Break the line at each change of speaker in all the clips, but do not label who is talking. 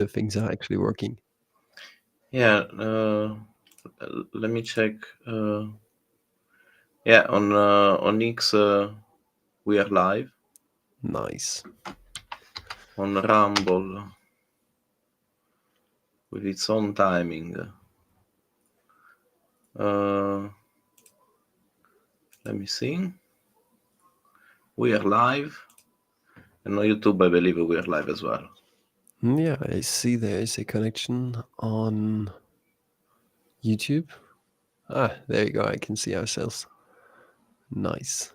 the things are actually working.
Yeah, let me check. Yeah, on X we are live.
Nice.
On Rumble with its own timing. Let me see. We are live. And on YouTube, I believe we are live as well.
Yeah, I see there is a connection on YouTube. Ah, there you go. I can see ourselves. Nice.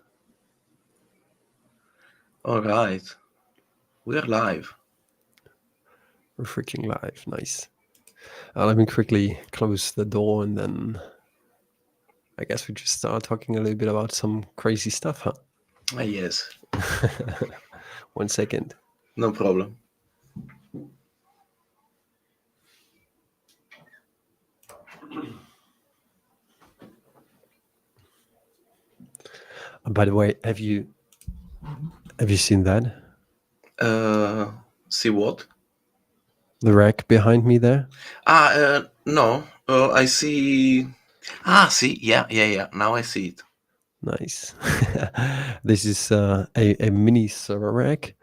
All right. We are live.
We're freaking live. Nice. Let me quickly close the door and then I guess we just start talking a little bit about some crazy stuff, huh?
Yes.
1 second.
No problem.
By the way, have you seen that?
See what?
The rack behind me there?
No. I see. See. Yeah. Now I see it.
Nice. This is a mini server rack,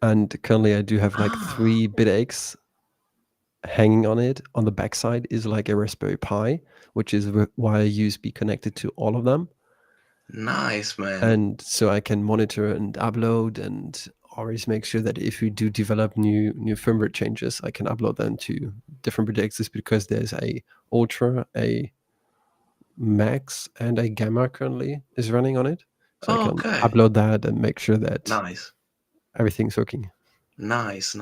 and currently I do have like 3 Bitaxe hanging on it. On the backside is like a Raspberry Pi, which is why USB connected to all of them.
Nice, man.
And so I can monitor and upload and always make sure that if we do develop new firmware changes, I can upload them to different Bitexes because there's a Ultra, a Max, and a Gamma currently is running on it. So I can
Okay.
upload that and make sure that
Nice.
everything's working.
Nice.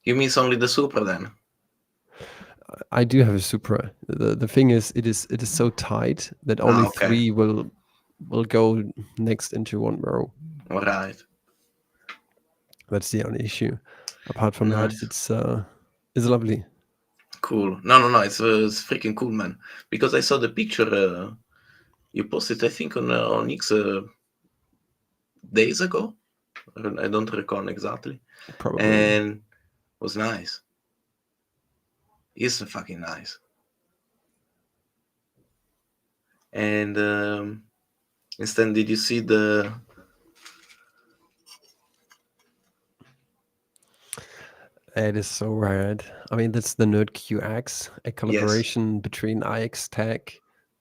You miss only the Super then?
I do have a Supra. The thing is, it is so tight that only
Okay.
3 will go next into one row.
All right.
That's the only issue. Apart from that,
Nice.
it's lovely.
Cool. No. It's freaking cool, man. Because I saw the picture you posted, I think, on X days ago. I don't recall exactly.
Probably.
And was nice. It's fucking nice. And instead, did you see the?
It is so rad. I mean, that's the Nerd QX, a collaboration between IX Tech,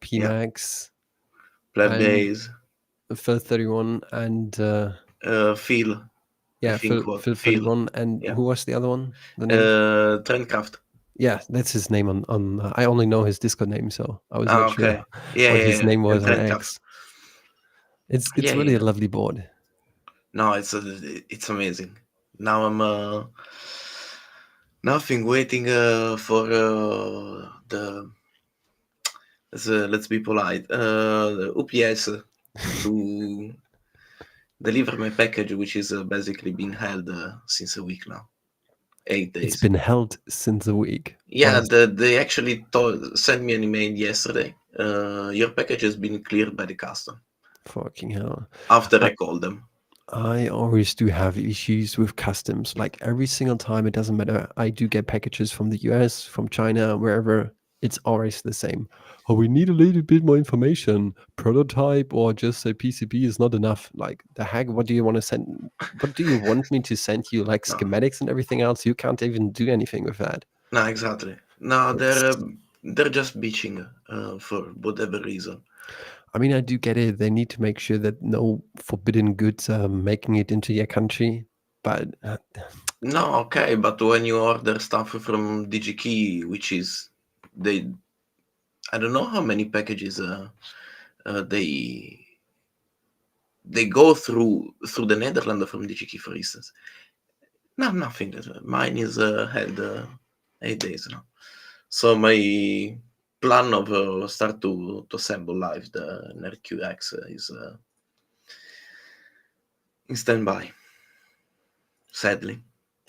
Yeah.
PMax,
Pleb
and
Days.
Phil 31, and
Phil. I
yeah,
think
Phil
what Phil.
31, and
Yeah.
who was the other one? The name?
Trendcraft.
Yeah, that's his name on. I only know his Discord name, so I was not sure
Okay. Yeah.
what his name
And
was on
Trendcraft.
X. It's really
Yeah.
a lovely board.
No, it's amazing. Now I'm nothing waiting for the let's be polite. The UPS to deliver my package, which is basically being held since a week now, 8 days.
It's been held since a week.
Yeah,
Wow,
they actually sent me an email yesterday. Your package has been cleared by the custom
fucking hell.
after I called them.
I always do have issues with customs. Like every single time, it doesn't matter. I do get packages from the US, from China, wherever. It's always the same. Oh, we need a little bit more information. Prototype or just a PCB is not enough. Like the heck, what do you want to send? What do you want me to send you? Like
No,
schematics and everything else? You can't even do anything with that.
no, exactly. No,
It's
they're just bitching for whatever reason.
I mean, I do get it. They need to make sure that no forbidden goods are making it into your country. But
No, okay, but when you order stuff from DigiKey, which is they, I don't know how many packages they go through the Netherlands from DigiKey, for instance. No, nothing. Mine is held 8 days now. So my plan of start to assemble live the NerdQX is in standby. Sadly,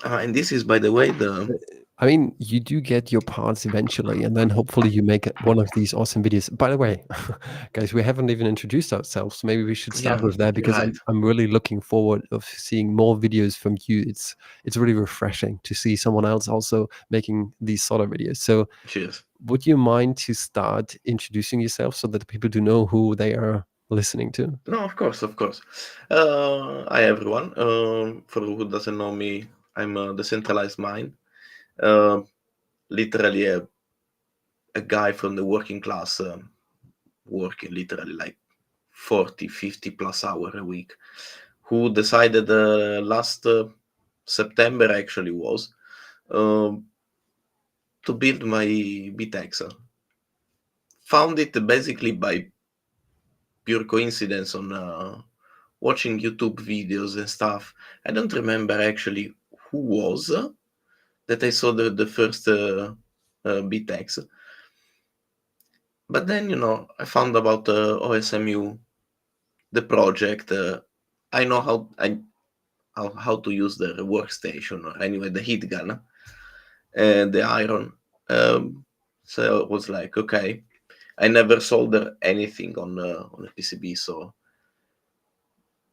And this is, by the way, the
I mean, you do get your parts eventually, and then hopefully you make one of these awesome videos. By the way, guys, we haven't even introduced ourselves. Maybe we should start
yeah,
with that
you're
because
right.
I'm really looking forward of seeing more videos from you. It's really refreshing to see someone else also making these sort of videos. So,
Cheers.
would you mind to start introducing yourself so that people do know who they are listening to?
No, of course, of course. Hi everyone. For who doesn't know me, I'm a decentralized mind. Uh, Literally a guy from the working class, working literally like 40, 50 plus hour a week, who decided last September actually was um to build my Bitaxe. Found it basically by pure coincidence on watching YouTube videos and stuff. I don't remember actually who was that I saw the first BTEX. But then, I found about OSMU, the project. I know how to use the workstation, or anyway, the heat gun and the iron. Um, so it was like, okay, I never solder anything on a PCB, so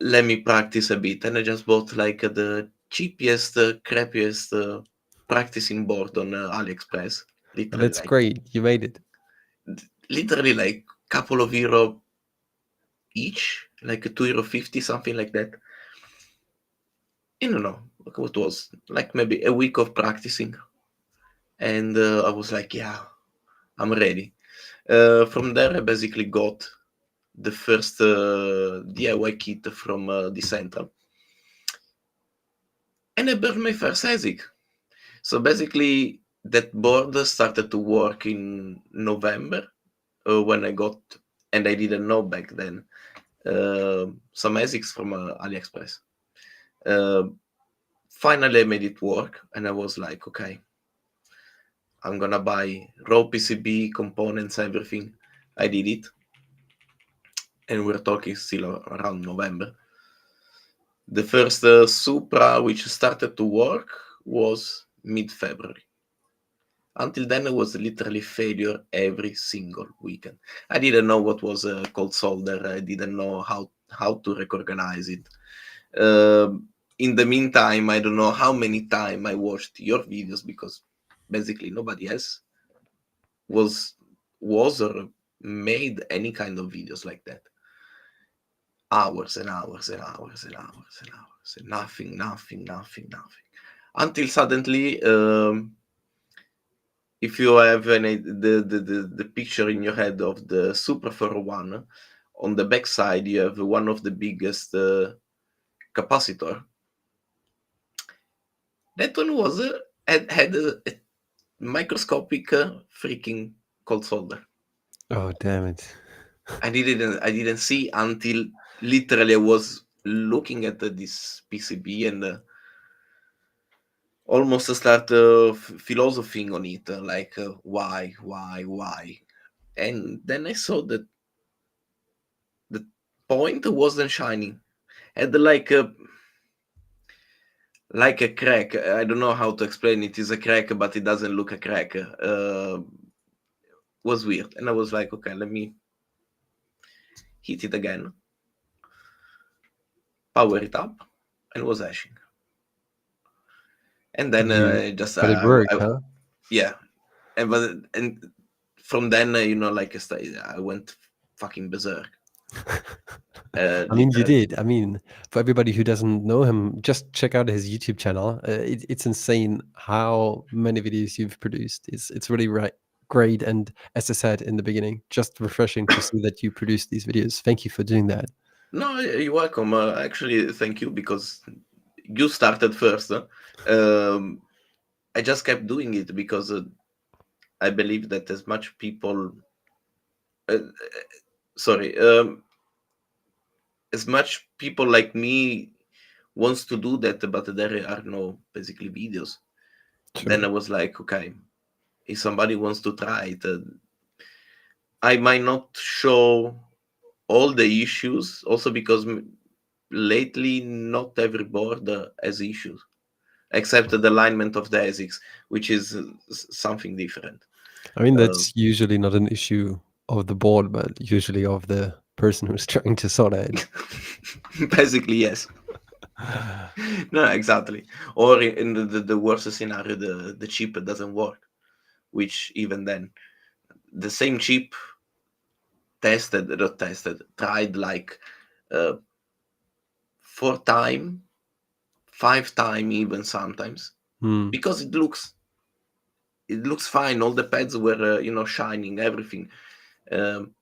let me practice a bit. And I just bought like the cheapest, crappiest practicing board on AliExpress.
And
Literally
that's
like,
great. You made it.
literally like couple of euro each, like a 2 euro 50, something like that. I don't know what was like maybe a week of practicing, and I was like, yeah, I'm ready. From there, I basically got the first DIY kit from Decentral, and I built my first ASIC. So basically, that board started to work in November when I got, and I didn't know back then, some ASICs from AliExpress. Uh, Finally, I made it work, and I was like, okay, I'm gonna buy raw PCB components, everything. I did it, and we're talking still around November. The first Supra, which started to work, was mid-February. Until then, it was literally failure every single weekend. I didn't know what was a cold solder. I didn't know how to recognize it. In the meantime, I don't know how many times I watched your videos, because basically nobody else was or made any kind of videos like that. Hours and hours and hours and hours and hours and nothing, nothing, nothing, nothing. Until suddenly, if you have the picture in your head of the Super 401, on the back side you have one of the biggest capacitor. That one was had a microscopic freaking cold solder.
Oh, damn it.
I didn't see until literally I was looking at this PCB and almost start philosophing on it, like why, and then I saw that the point wasn't shining. Had like a crack. I don't know how to explain it. It's a crack, but it doesn't look a crack. Was weird, and I was like, okay, let me hit it again, power it up, and it was hashing. And then
And you,
just
but it worked, huh?
yeah, and from then like I went fucking berserk,
I mean, you
literally.
did. I mean, for everybody who doesn't know him, just check out his YouTube channel. It's insane how many videos you've produced. It's really great. And as I said in the beginning, just refreshing to see that you produce these videos. Thank you for doing that.
No, you're welcome. Actually, thank you, because you started first. I just kept doing it because I believe that as much people, uh, sorry, as much people like me wants to do that, but there are no basically videos. Then I
Sure.
was like, okay, if somebody wants to try it, I might not show all the issues, also because lately not every board has issues. except the alignment of the ASICs, which is something different.
I mean,
Uh,
that's usually not an issue of the board, but usually of the person who's trying to sort it.
Basically, yes. No, exactly. Or in the worst scenario, the chip doesn't work, which even then, the same chip not tested, tried like uh, 4 time, 5 time even sometimes,
Hmm.
because it looks fine. All the pads were shining, everything. Um,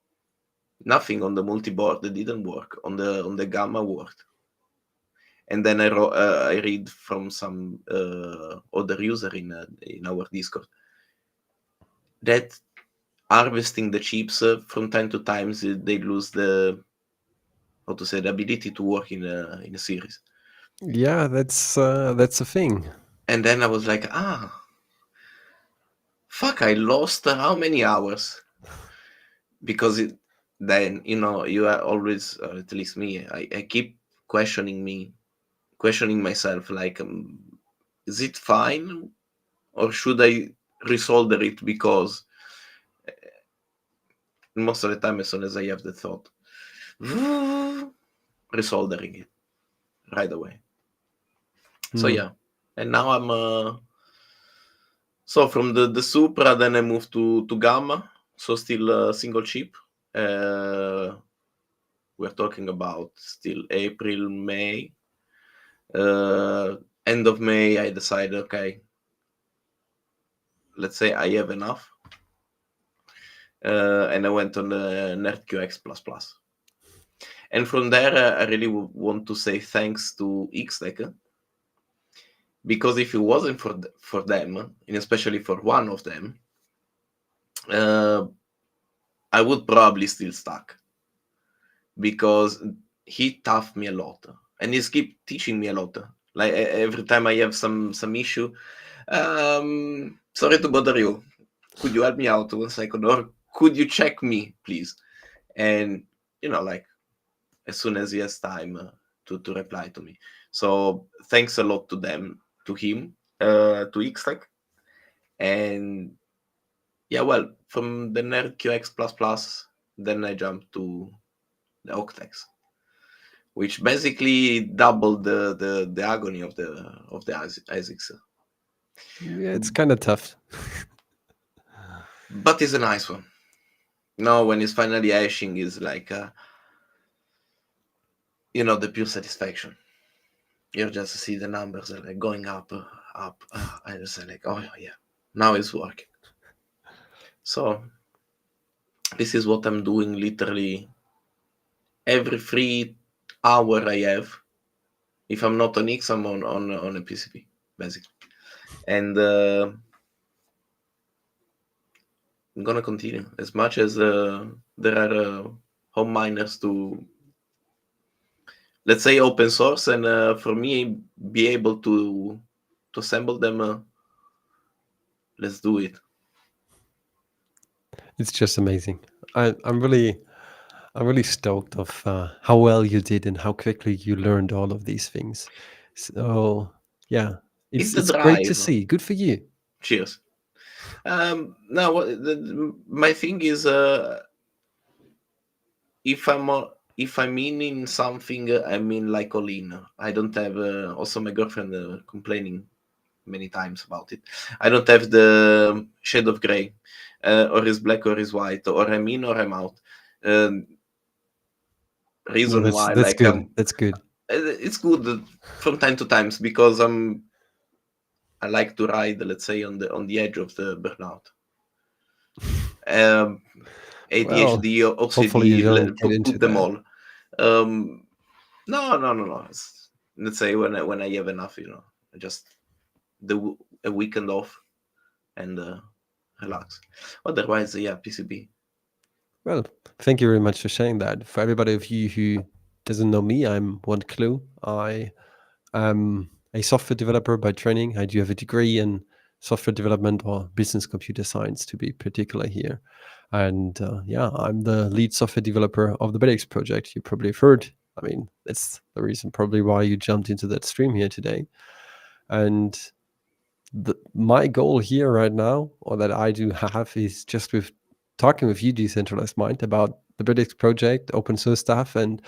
Nothing on the multi-board that didn't work. On the gamma worked. And then I read from some other user in our Discord that harvesting the chips from time to time they lose the, how to say, the ability to work in a series.
Yeah, that's a thing.
And then I was like, fuck, I lost how many hours? Because then you are always, at least me, I keep questioning myself, like, is it fine, or should I resolder it? Because most of the time, as soon as I have the thought, resoldering it right away. So
Hmm.
yeah, and now I'm so from the Supra, then I moved to Gamma, so still single chip. Uh, we're talking about still April, May. End of May, I decided, okay, let's say I have enough, and I went on the NerdQX++. And from there, I really want to say thanks to Xtech, because if it wasn't for them, and especially for one of them, uh, I would probably still stuck, because he taught me a lot, and he's keep teaching me a lot. Like every time I have some issue, sorry to bother you. Could you help me out 1 second, or could you check me, please? And like, as soon as he has time to reply to me. So thanks a lot to them, to him, to Xtech, and yeah, well, from the NerdQX++, then I jumped to the Octex, which basically doubled the agony of the ASICs.
Yeah, it's kind of tough.
But it's a nice one. Now, when it's finally hashing, is like, the pure satisfaction. You just see the numbers like going up, up. I just say like, oh yeah, now it's working. So this is what I'm doing literally every free hour I have. If I'm not on X, I'm on a PCP, basically. And I'm gonna continue as much as there are home miners to, let's say, open source, and for me be able to assemble them. Let's do it.
It's just amazing. I'm really stoked of how well you did and how quickly you learned all of these things. So yeah,
It's
it's
the
it's great to
drive.
see. Good for you.
Cheers. Now, my thing is, if I'm in something, I mean like all in. I don't have. Also, my girlfriend complaining many times about it. I don't have the shade of gray, or is black or is white, or I'm in or I'm out. Um,
No,
Reason
that's
why,
that's
like,
good. That's good.
it's good from time to times, because I like to ride, let's say, on the edge of the burnout. Um,
Well,
ADHD,
hopefully you
OCD,
don't get into
put them
that.
all. Um, no, no, no, no. Let's say when I have enough, just a weekend off, and relax. Otherwise, yeah, PCB.
Well, thank you very much for sharing that. For everybody of you who doesn't know me, I'm one clue. I am a software developer by training. I do have a degree in software development or business computer science to be particular here. And yeah, I'm the lead software developer of the Bitaxe project. You probably have heard. I mean, that's the reason probably why you jumped into that stream here today. And my goal here right now, or that I do have, is just with talking with you, Decentralized Mind, about the Bitaxe project, open source stuff, and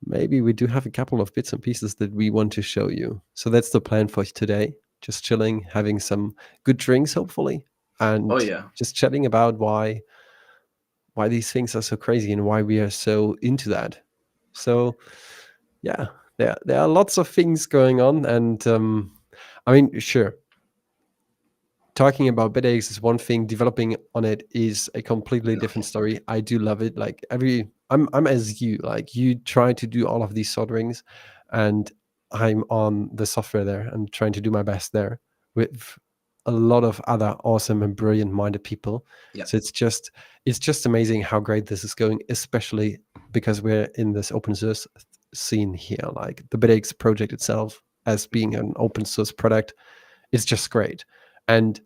maybe we do have a couple of bits and pieces that we want to show you. So that's the plan for today. Just chilling, having some good drinks, hopefully,
Oh
and
yeah.
just chatting about why these things are so crazy and why we are so into that. So yeah, there are lots of things going on, and I mean, sure, talking about Bitaxe is one thing. Developing on it is a completely
No.
different story. I do love it. Like I'm as you. Like you try to do all of these solderings, and I'm on the software there and trying to do my best there with a lot of other awesome and brilliant minded people.
Yeah.
So it's just amazing how great this is going, especially because we're in this open source scene here. Like the Bitaxe project itself, as being an open source product, is just great. And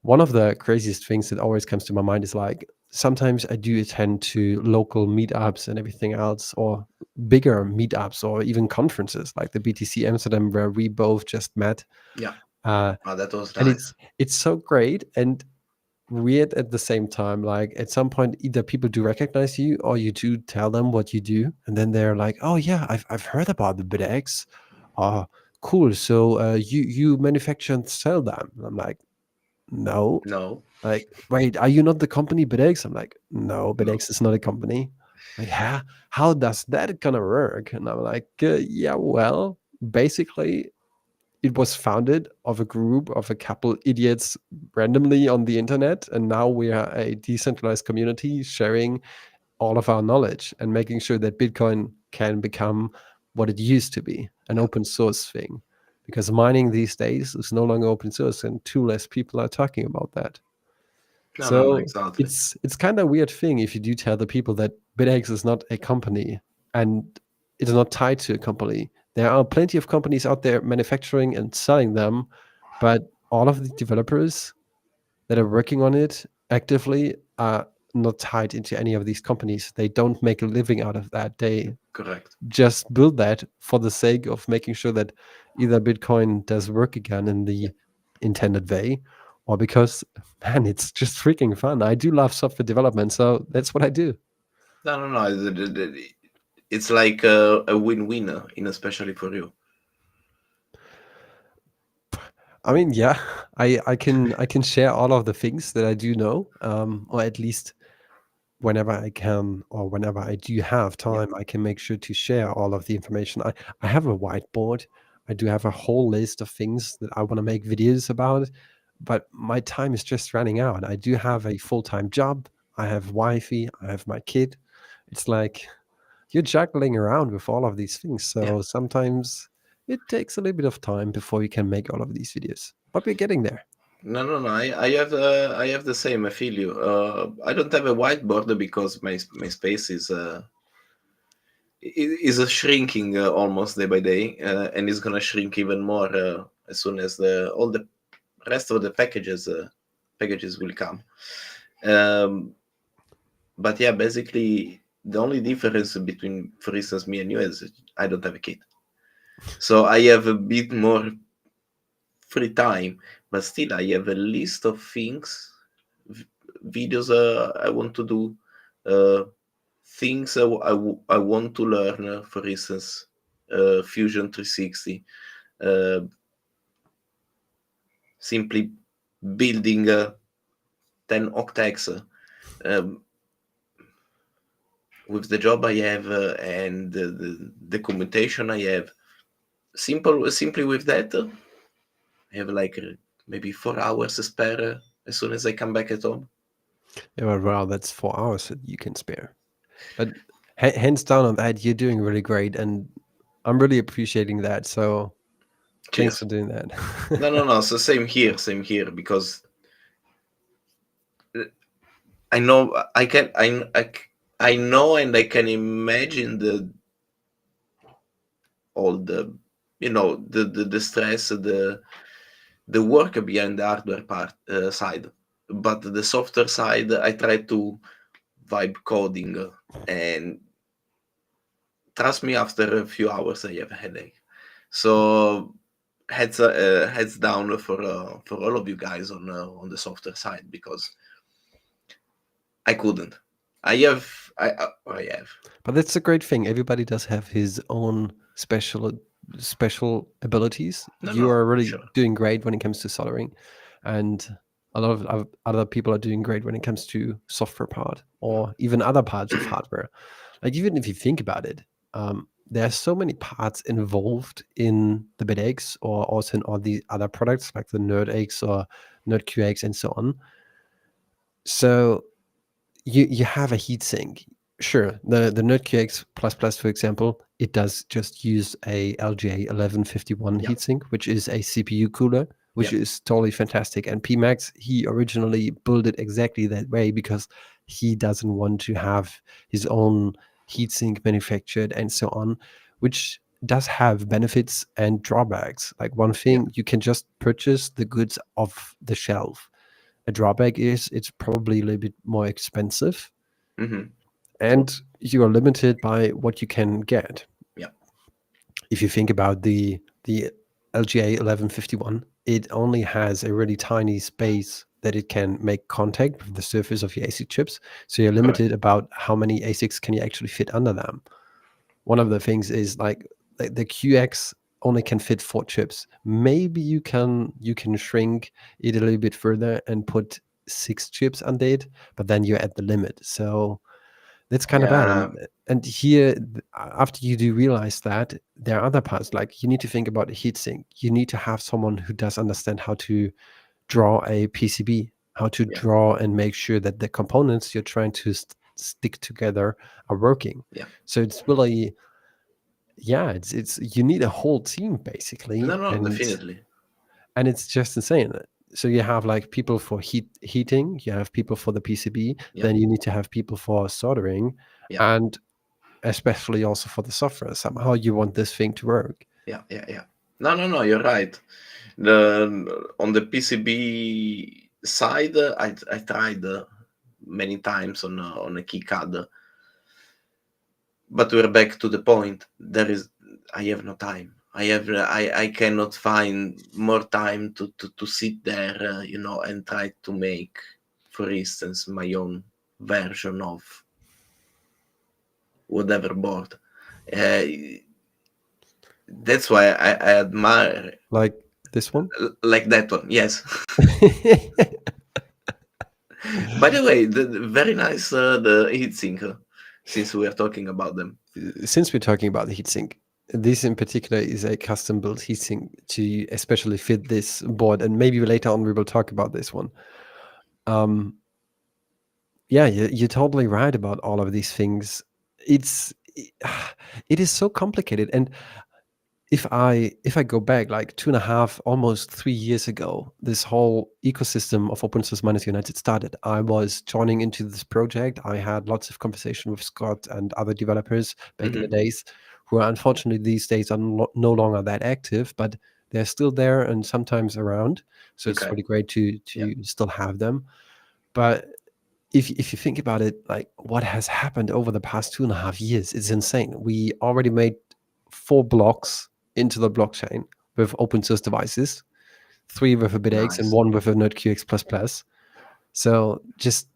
one of the craziest things that always comes to my mind is like sometimes I do attend to local meetups and everything else, or bigger meetups, or even conferences like the BTC Amsterdam where we both just met.
Yeah.
Uh,
Oh, that was
and
nice.
it's so great and weird at the same time. Like at some point, either people do recognize you or you do tell them what you do, and then they're like, "Oh yeah, I've heard about the BitX. Oh, cool. So you manufacture and sell them?" And I'm like, "No."
No.
Like, wait, are you not the company BitX? I'm like, no,
No.
BitX is not a company. Like, how does that gonna work? And I'm like, yeah, well, basically, it was founded of a group of a couple idiots randomly on the internet, and now we are a decentralized community sharing all of our knowledge and making sure that Bitcoin can become what it used to be, an
Yeah.
open source thing. Because mining these days is no longer open source, and too less people are talking about that.
No, no, no,
So
exactly.
it's kind of a weird thing if you do tell the people that BitX is not a company and it is not tied to a company. There are plenty of companies out there manufacturing and selling them, but all of the developers that are working on it actively are not tied into any of these companies. They don't make a living out of that. They
Correct.
just build that for the sake of making sure that either Bitcoin does work again in the intended way, or because, man, it's just freaking fun. I do love software development, so that's what I do.
No, no, no. It's like a win-win, in especially for you.
I mean, yeah, I can share all of the things that I do know, or at least whenever I can or whenever I do have
Yeah.
time, I can make sure to share all of the information. I have a whiteboard. I do have a whole list of things that I want to make videos about, but my time is just running out. I do have a full-time job. I have wifey. I have my kid. It's like you're juggling around with all of these things.
Yeah.
So sometimes it takes a little bit of time before you can make all of these videos, but we're getting there.
No, no, no. I have the same. I feel you. I don't have a whiteboard because my space is shrinking almost day by day, and is gonna shrink even more as soon as the all the rest of the packages will come. Um, but yeah, basically the only difference between, for instance, me and you is I don't have a kid, so I have a bit more free time. But still, I have a list of things, v- videos I want to do, uh, things I want to learn. For instance, Fusion 360, uh, simply building 10 octets. Um, with the job I have and the documentation I have, simply with that, I have like maybe 4 hours spare as soon as I come back at home.
Yeah, well, wow, that's 4 hours that you can spare. But hands down on that, you're doing really great, and I'm really appreciating that. So thanks
Cheers.
for doing
No, no,
that.
no. So same here, because uh, I know I know and I can imagine all the the stress, the work behind the hardware part side, but the software side I try to vibe coding, and trust me, after a few hours I have a headache. So heads down for all of you guys on the software side, because I couldn't. I have.
But that's a great thing. Everybody does have his own special abilities.
No,
You
no,
are really
sure.
doing great when it comes to soldering, and a lot of other people are doing great when it comes to software part or even other parts of hardware. Like even if you think about it, there are so many parts involved in the BitX or also in all the other products like the NerdX or NerdQX and so on. So you have a heatsink. Sure, the NerdQX plus plus, for example, it does just use a LGA 1151
Yeah,
heatsink, which is a CPU cooler,
yeah,
which is totally fantastic. And PMax, he originally built it exactly that way because he doesn't want to have his own heatsink manufactured and so on, which does have benefits and drawbacks. Like one
yeah.
thing, you can just purchase the goods off the shelf. A drawback is it's probably a little bit more expensive
Hmm.
and you are limited by what you can get.
Yeah.
If you think about the LGA 1151, it only has a really tiny space that it can make contact with the surface of your ASIC chips. So you're
Correct.
limited about how many ASICs can you actually fit under them. One of the things is like the QX only can fit 4 chips. Maybe you can shrink it a little bit further and put 6 chips under it, but then you're at the limit. So that's kind of bad.
Yeah.
And here, after you do realize that, there are other parts. Like you need to think about a heatsink. You need to have someone who does understand how to draw a PCB, how to
Yeah.
draw and make sure that the components you're trying to stick together are working.
Yeah.
So it's really, yeah, it's you need a whole team basically,
No, no, definitely.
and it's just insane. So you have like people for heating, you have people for the PCB,
Yeah.
then you need to have people for soldering,
Yeah.
and especially also for the software. Somehow you want this thing to work.
Yeah. Yeah. Yeah. No, no, no. You're right. The On the PCB side, I tried many times on a KeyCAD, but we're back to the point. I have no time. I cannot find more time to sit there, and try to make, for instance, my own version of whatever board. Uh, that's why I admire,
Like this one.
like that one. Yes. By the way, very nice, the heatsink, since we are talking about them.
Since we're talking about the heatsink, this in particular is a custom built heatsink to especially fit this board, and maybe later on we will talk about this one. Um, yeah, you're totally right about all of these things. It's it is so complicated, and if I go back like 2.5, almost 3 years ago, this whole ecosystem of Open Source Miners United started. I was joining into this project. I had lots of conversation with Scott and other developers back in the
Hmm.
days, who are unfortunately these days are no longer that active, but they're still there and sometimes around. So it's
Okay.
really great to
Yeah.
still have them. But if you think about it, like what has happened over the past 2.5 years, it's insane. We already made 4 blocks into the blockchain with open source devices, 3 with a BitX and
Nice.
1 with a NerdQX++. So just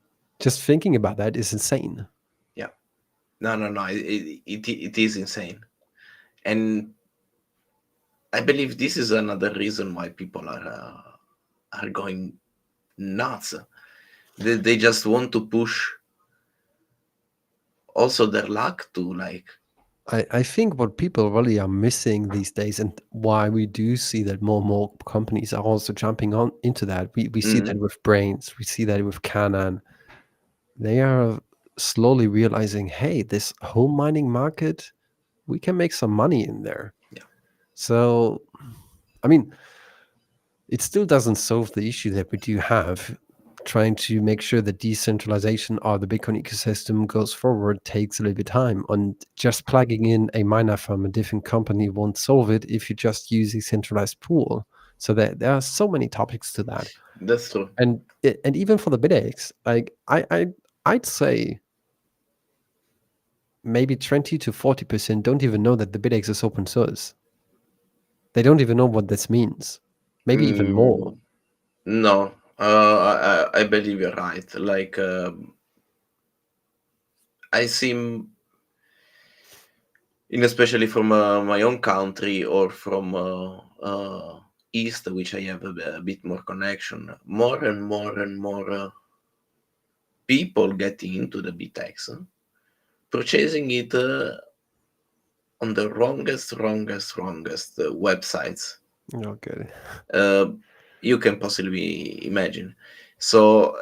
thinking about that is insane.
Yeah. No, no, no. It is insane, and I believe this is another reason why people are going nuts. They just want to push also their luck to, like.
I think what people really are missing these days, and why we do see that more and more companies are also jumping on into that. We see that
Mhm.
with Brains, we see that with Canon. They are slowly realizing, hey, this home mining market, we can make some money in there.
Yeah.
So, I mean, it still doesn't solve the issue that we do have. Trying to make sure that decentralization of the Bitcoin ecosystem goes forward takes a little bit of time. And just plugging in a miner from a different company won't solve it if you just use a centralized pool. So there are so many topics to that.
That's true.
And even for the BitX, like I'd say maybe 20 to 40% don't even know that the BitX is open source. They don't even know what this means. Maybe even more.
Mm, no, I believe you're right. Like, I seem, in especially from my own country or from East, which I have a bit more connection, more and more and more people getting into the Bitaxe, purchasing it on the wrongest websites
Okay.
uh, you can possibly imagine. So,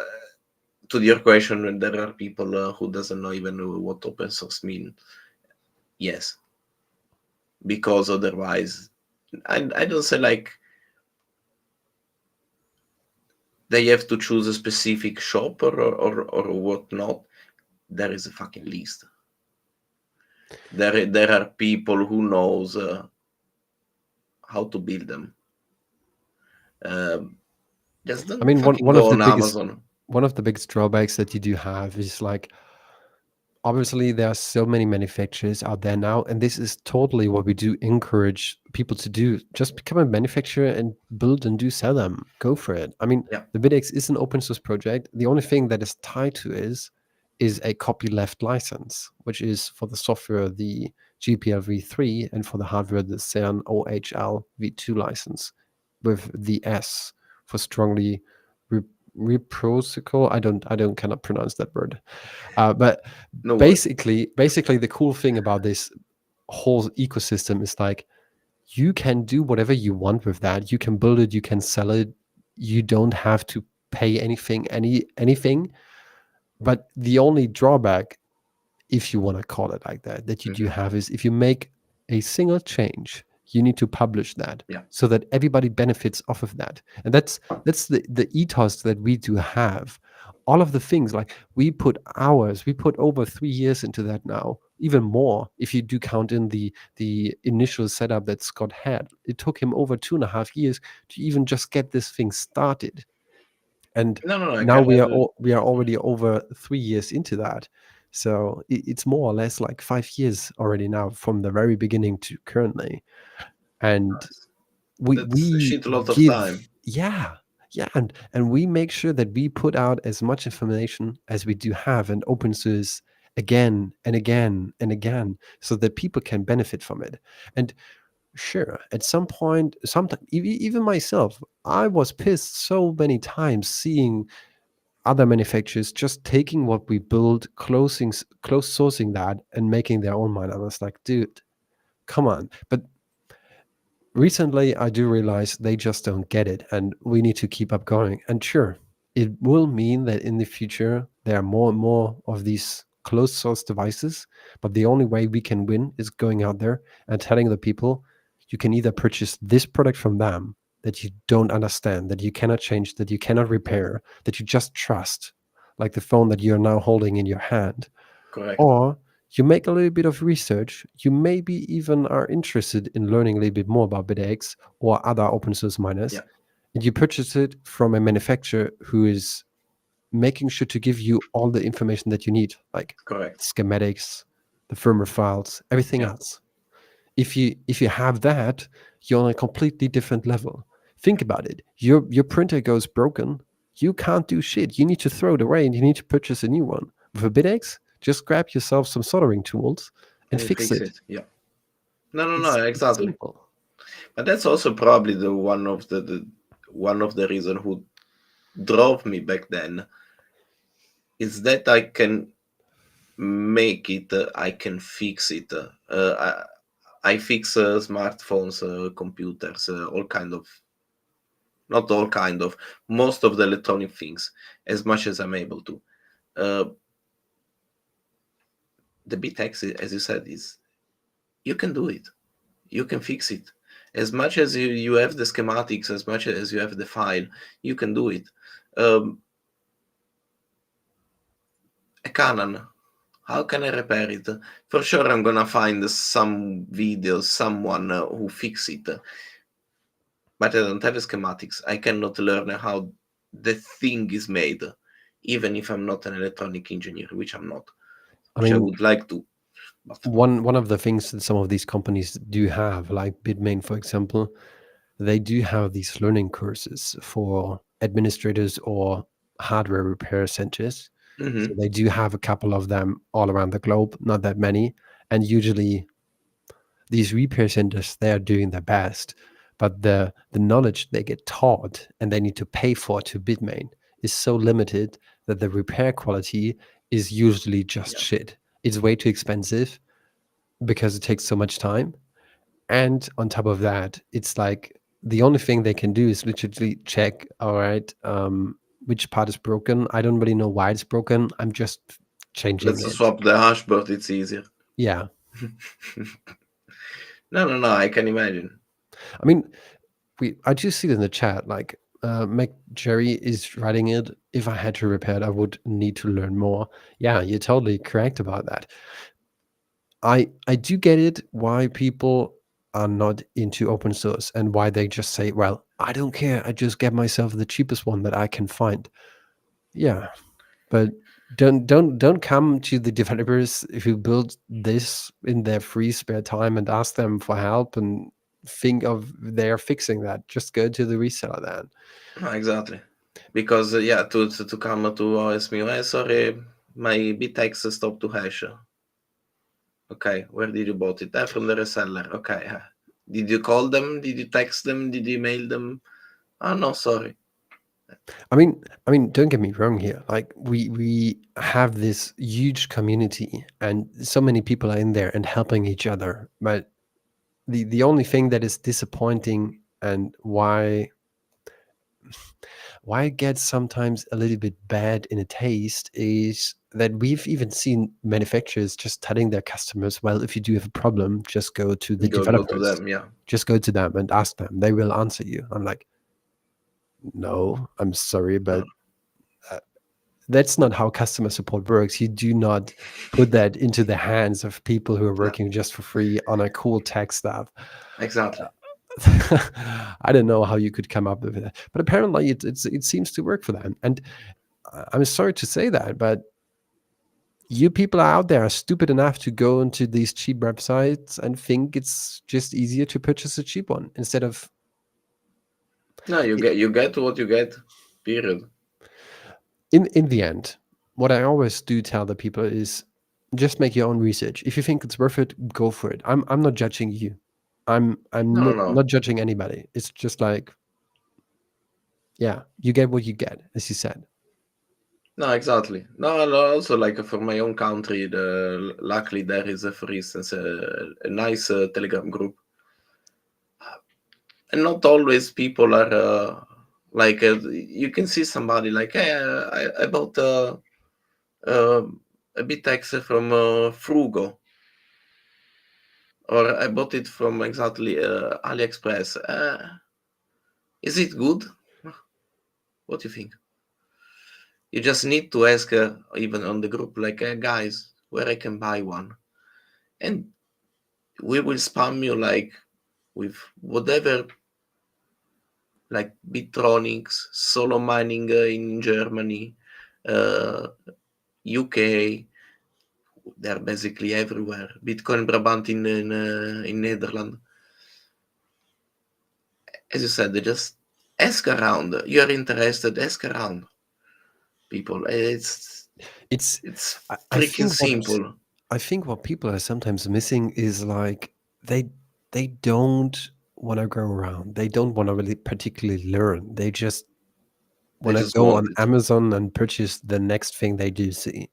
to your question, there are people who doesn't know even what open source mean. Yes, because otherwise, I don't say like they have to choose a specific shop or whatnot. There is a fucking list. There are people who knows how to build them. Um, just
I
don't
mean,
fucking
one of
go
the
on
biggest
Amazon.
drawbacks that you do have is like, obviously there are so many manufacturers out there now, and this is totally what we do encourage people to do. Just become a manufacturer and build and do sell them. Go for it. I mean,
Yeah,
the Bitaxe is an open source project. The only thing that is tied to is a copyleft license, which is for the software the GPL v3, and for the hardware the CERN OHL v2 license, with the S for strongly re- reproducible. I don't cannot pronounce that word. But
no worries.
basically the cool thing about this whole ecosystem is like, you can do whatever you want with that. You can build it, you can sell it. You don't have to pay anything. But the only drawback, if you want to call it like that, that you do
Hmm.
have is if you make a single change, you need to publish that
Yeah,
so that everybody benefits off of that. And that's the ethos that we do have. All of the things, like, we put over 3 years into that now, even more if you do count in the initial setup that Scott had. It took him over 2.5 years to even just get this thing started. And
no, I
now
can.
we are already over 3 years into that. So it's more or less like 5 years already now, from the very beginning to currently. And
That's a
we
shit lot of
give,
time.
yeah, and we make sure that we put out as much information as we do have, and open source again and again and again, so that people can benefit from it. And sure, at some point, sometimes even myself, I was pissed so many times seeing other manufacturers just taking what we build, close sourcing that, and making their own mine. I was like, dude, come on. But recently, I do realize they just don't get it, and we need to keep up going. And sure, it will mean that in the future there are more and more of these closed source devices. But the only way we can win is going out there and telling the people, you can either purchase this product from them that you don't understand, that you cannot change, that you cannot repair, that you just trust, like the phone that you're now holding in your hand,
Correct.
or you make a little bit of research. You maybe even are interested in learning a little bit more about BitX or other open source miners,
Yeah,
and you purchase it from a manufacturer who is making sure to give you all the information that you need, like
correct.
schematics, the firmware files, everything
Yeah,
else. If you have that, you're on a completely different level. Think about it. Your printer goes broken. You can't do shit. You need to throw it away and you need to purchase a new one. With a BitX, just grab yourself some soldering tools and
and you
fix
fix
it.
it. Yeah. No,
It's
exactly.
simple.
But that's also probably the one of the reason who drove me back then is that I can make it. I can fix it. I fix smartphones, computers, all kind of, not all kind of, most of the electronic things as much as I'm able to. Uh, the BTX, as you said, is you can do it. You can fix it. As much as you have the schematics, as much as you have the file, you can do it. Um, a Canon, how can I repair it? For sure, I'm gonna find some videos, someone who fix it, but I don't have schematics. I cannot learn how the thing is made, even if I'm not an electronic engineer, which I'm not,
I
which I
mean,
would like to. But
one of the things that some of these companies do have, like Bitmain, for example, they do have these learning courses for administrators or hardware repair centers. So
hmm
they do have a couple of them all around the globe, not that many. And usually these repair centers, they are doing their best. But the knowledge they get taught and they need to pay for to Bitmain is so limited that the repair quality is usually just
yeah,
shit. It's way too expensive because it takes so much time. And on top of that, it's like the only thing they can do is literally check, all right, which part is broken. I don't really know why it's broken. I'm just changing
let's
it.
swap the hashboard. It's easier.
Yeah.
No, no, no. I can imagine.
I mean, I do see it in the chat. Like, Mac Jerry is writing it. If I had to repair it, I would need to learn more. Yeah, you're totally correct about that. I do get it why people are not into open source and why they just say, well, I don't care. I just get myself the cheapest one that I can find. Yeah, but don't come to the developers who build this in their free spare time and ask them for help and think of they're fixing that. Just go to the reseller then.
No, exactly. Because yeah, to come to OS sorry, my Bitaxe stopped to hash. Okay, where did you bought it? From the reseller. Okay. Did you call them? Did you text them? Did you email them? Oh no, sorry.
I mean, don't get me wrong here. Like we have this huge community and so many people are in there and helping each other. But the only thing that is disappointing and why it gets sometimes a little bit bad in a taste is that we've even seen manufacturers just telling their customers, well, if you do have a problem, just go to the
Go to
developers.
them. Yeah.
Just go to them and ask them. They will answer you. I'm like, no, I'm sorry,
No,
but that's not how customer support works. You do not put that into the hands of people who are
no,
working just for free on a cool tech stuff.
exactly.
I don't know how you could come up with that, but apparently it seems to work for them. And I'm sorry to say that, but you people out there are stupid enough to go into these cheap websites and think it's just easier to purchase a cheap one instead of
No, you get what you get. Period.
in the end. What I always do tell the people is just make your own research. If you think it's worth it, go for it. I'm not judging you. I'm
No, no,
not
no.
judging anybody. It's just like, yeah, you get what you get, as you said.
No, exactly. No, no, also like for my own country, luckily there is, for instance, a nice Telegram group, and not always people are like you can see somebody like, hey, I bought uh, a Bitaxe from Frugo, or I bought it from exactly AliExpress. Is it good? What do you think? You just need to ask even on the group, like, guys, where I can buy one, and we will spam you like with whatever, like Bitronics, solo mining in Germany, uh, UK. They're basically everywhere. Bitcoin Brabant in Netherlands. As you said, they just ask around. You're interested, ask around people.
It's
It's
I
freaking
think
simple.
what people are sometimes missing is like they don't want to go around. They don't want to really particularly learn. They just
They
want to
just
go
want
on
it.
Amazon and purchase the next thing they do see.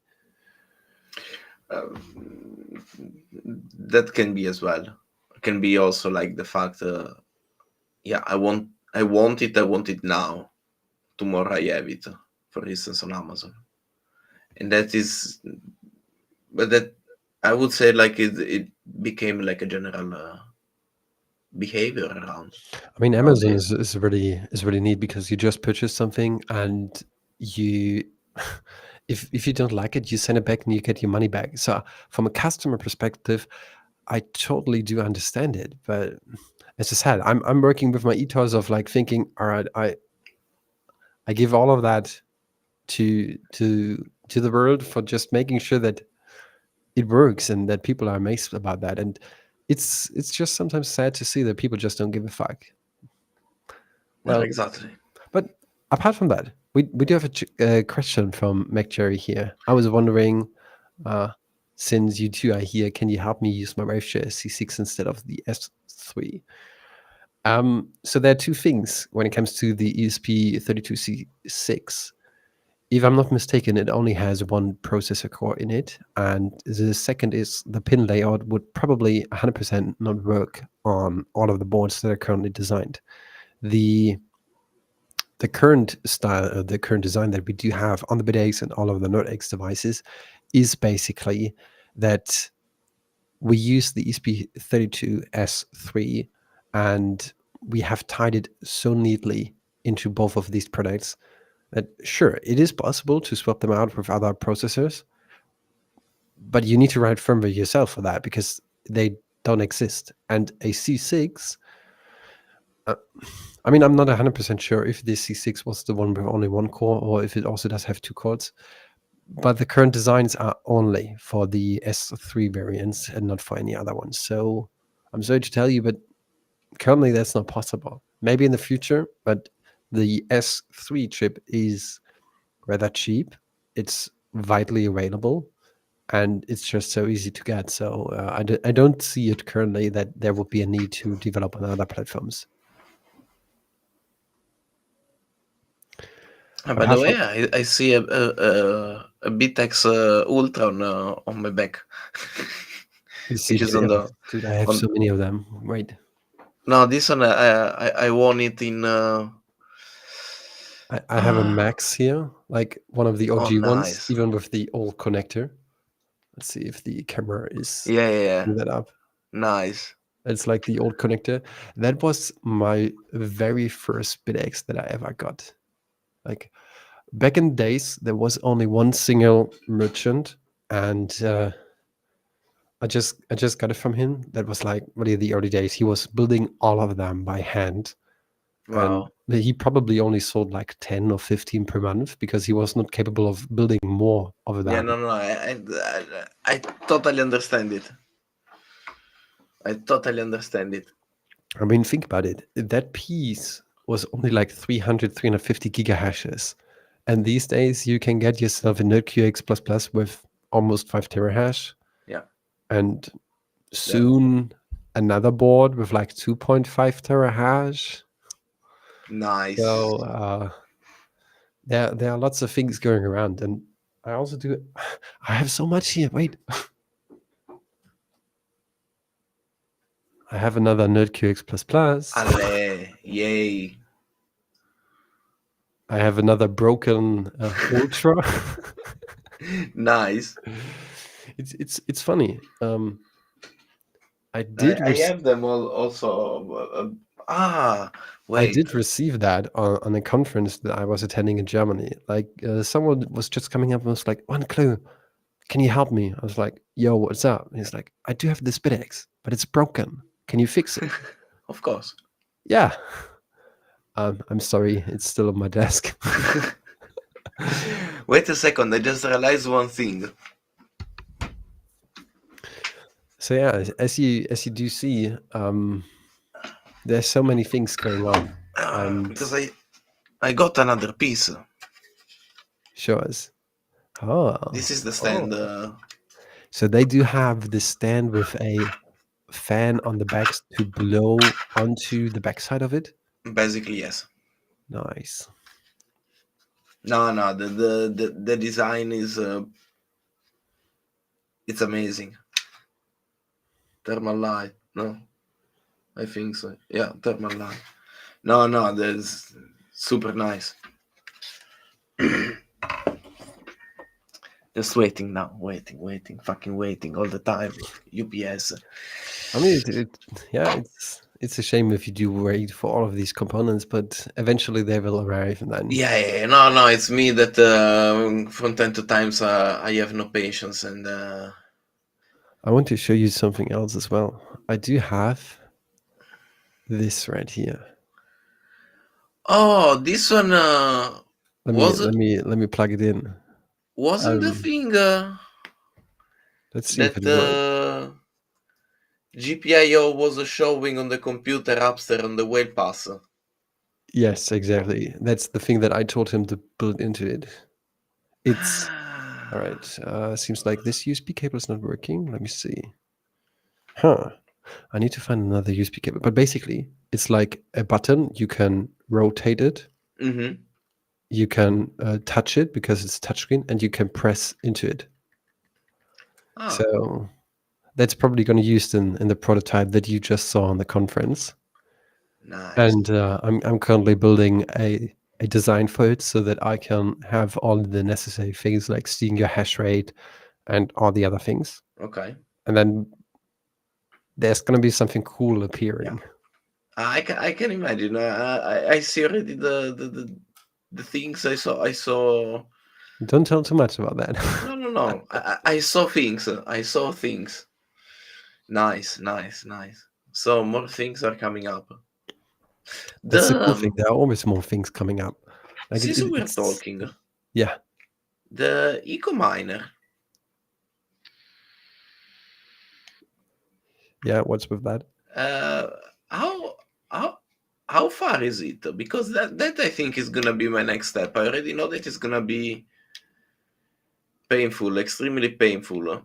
Um, that can be as well. Can be also like the fact, yeah, I want it now. Tomorrow I have it, for instance, on Amazon, and that is, but that I would say like it became like a general behavior around
I mean, Amazon
nowadays.
is really neat because you just purchase something and you if you don't like it, you send it back and you get your money back. So from a customer perspective, I totally do understand it. But as I said, I'm working with my ethos of like thinking, all right, I give all of that to the world for just making sure that it works and that people are amazed about that. And it's just sometimes sad to see that people just don't give a fuck.
Yeah,
Well,
exactly.
but apart from that, we do have a question from MacJerry here. I was wondering, uh, since you two are here, can you help me use my Waveshare C6 instead of the S3? So there are two things when it comes to the ESP32C6. If I'm not mistaken, it only has one processor core in it, and the second is the pin layout would probably 100% not work on all of the boards that are currently designed. The the current style, the current design that we do have on the Bitaxe and all of the Note X devices is basically that we use the ESP32S3 and we have tied it so neatly into both of these products that sure, it is possible to swap them out with other processors, but you need to write firmware yourself for that because they don't exist. And a C6, uh, I mean, I'm not 100% sure if this C6 was the one with only one core or if it also does have two cores, but the current designs are only for the S3 variants and not for any other ones. So I'm sorry to tell you, but currently that's not possible. Maybe in the future, but the S3 chip is rather cheap. It's widely available and it's just so easy to get. So I don't see it currently that there would be a need to develop on other platforms.
By the
Apart
way,
from,
I see a Bitaxe Ultra on my back,
you see
which
the
is on
video,
the
dude, I have
on.
so many of them. Wait,
No, this one I won it in.
I have a Max here, like one of the
Oh,
OG ones,
nice.
even with the old connector. Let's see if the camera is
Yeah, yeah, yeah.
picking that up.
Nice.
It's like the old connector. That was my very first BitX that I ever got. Like back in the days, there was only one single merchant, and I just got it from him. That was like really the early days. He was building all of them by hand, and
Wow.
he probably only sold like 10 or 15 per month because he was not capable of building more of
Yeah,
them.
no, no. I totally understand it. I totally understand it.
I mean, think about it. That piece was only like 300, 350 gigahashes. And these days, you can get yourself a Node QX++ with almost 5 terahash.
Yeah,
And
yeah.
soon another board with like 2.5 terahash.
Nice.
So there are lots of things going around. And I also do, I have so much here. Wait. I have another Node QX++.
Ale, yay.
I have another broken Ultra.
Nice.
It's funny. I
I,
did
I have them all also.
I
Wait.
did receive that on a conference that I was attending in Germany. Like someone was just coming up and was like, "One clue, can you help me?" I was like, "Yo, what's up?" And he's like, "I do have this BitX, but it's broken. Can you fix it?"
Of course.
Yeah. I'm sorry, it's still on my desk.
Wait a second, I just realized one thing.
So yeah, as you do see, there's so many things going on, and
Because I got another piece.
show us. Oh,
This is the stand.
oh. So they do have this stand with a fan on the back to blow onto the backside of it.
Basically, yes.
Nice.
No, no, the design is it's amazing. Thermal light. No, I think so. Yeah, thermal light. No, no, that's super nice. Just waiting now, waiting, fucking waiting all the time. UPS.
I mean, yeah, it's a shame if you do wait for all of these components, but eventually they will arrive, and then
Yeah, yeah, yeah. No, no, it's me that from time to times I have no patience and
I want to show you something else as well. I do have this right here.
oh, this one
Let me
was
let me let me plug it in.
wasn't the
Um,
thing.
Let's see if
That
it works.
GPIO was showing on the computer upstairs on the whale pass.
Yes, exactly. That's the thing that I told him to build into it. It's all right. Seems like this USB cable is not working. Let me see. Huh. I need to find another USB cable. But basically, it's like a button. You can rotate it.
Mm-hmm.
You can touch it because it's touchscreen, and you can press into it.
Ah,
So that's probably going to be used in the prototype that you just saw on the conference.
nice.
And I'm currently building a design for it so that I can have all the necessary things like seeing your hash rate and all the other things.
Okay.
And then there's going to be something cool
Yeah.
appearing.
I can imagine. I see already the things I saw.
Don't tell too much about that.
No. I saw things. I saw things. Nice. So more things are coming up.
That's the
The
cool thing. There are always more things coming up. Like
Since we're
it's
talking,
yeah,
the eco miner.
yeah. What's with that?
Uh, how how how far is it? Because that I think is gonna be my next step. I already know that it's gonna be painful, extremely painful,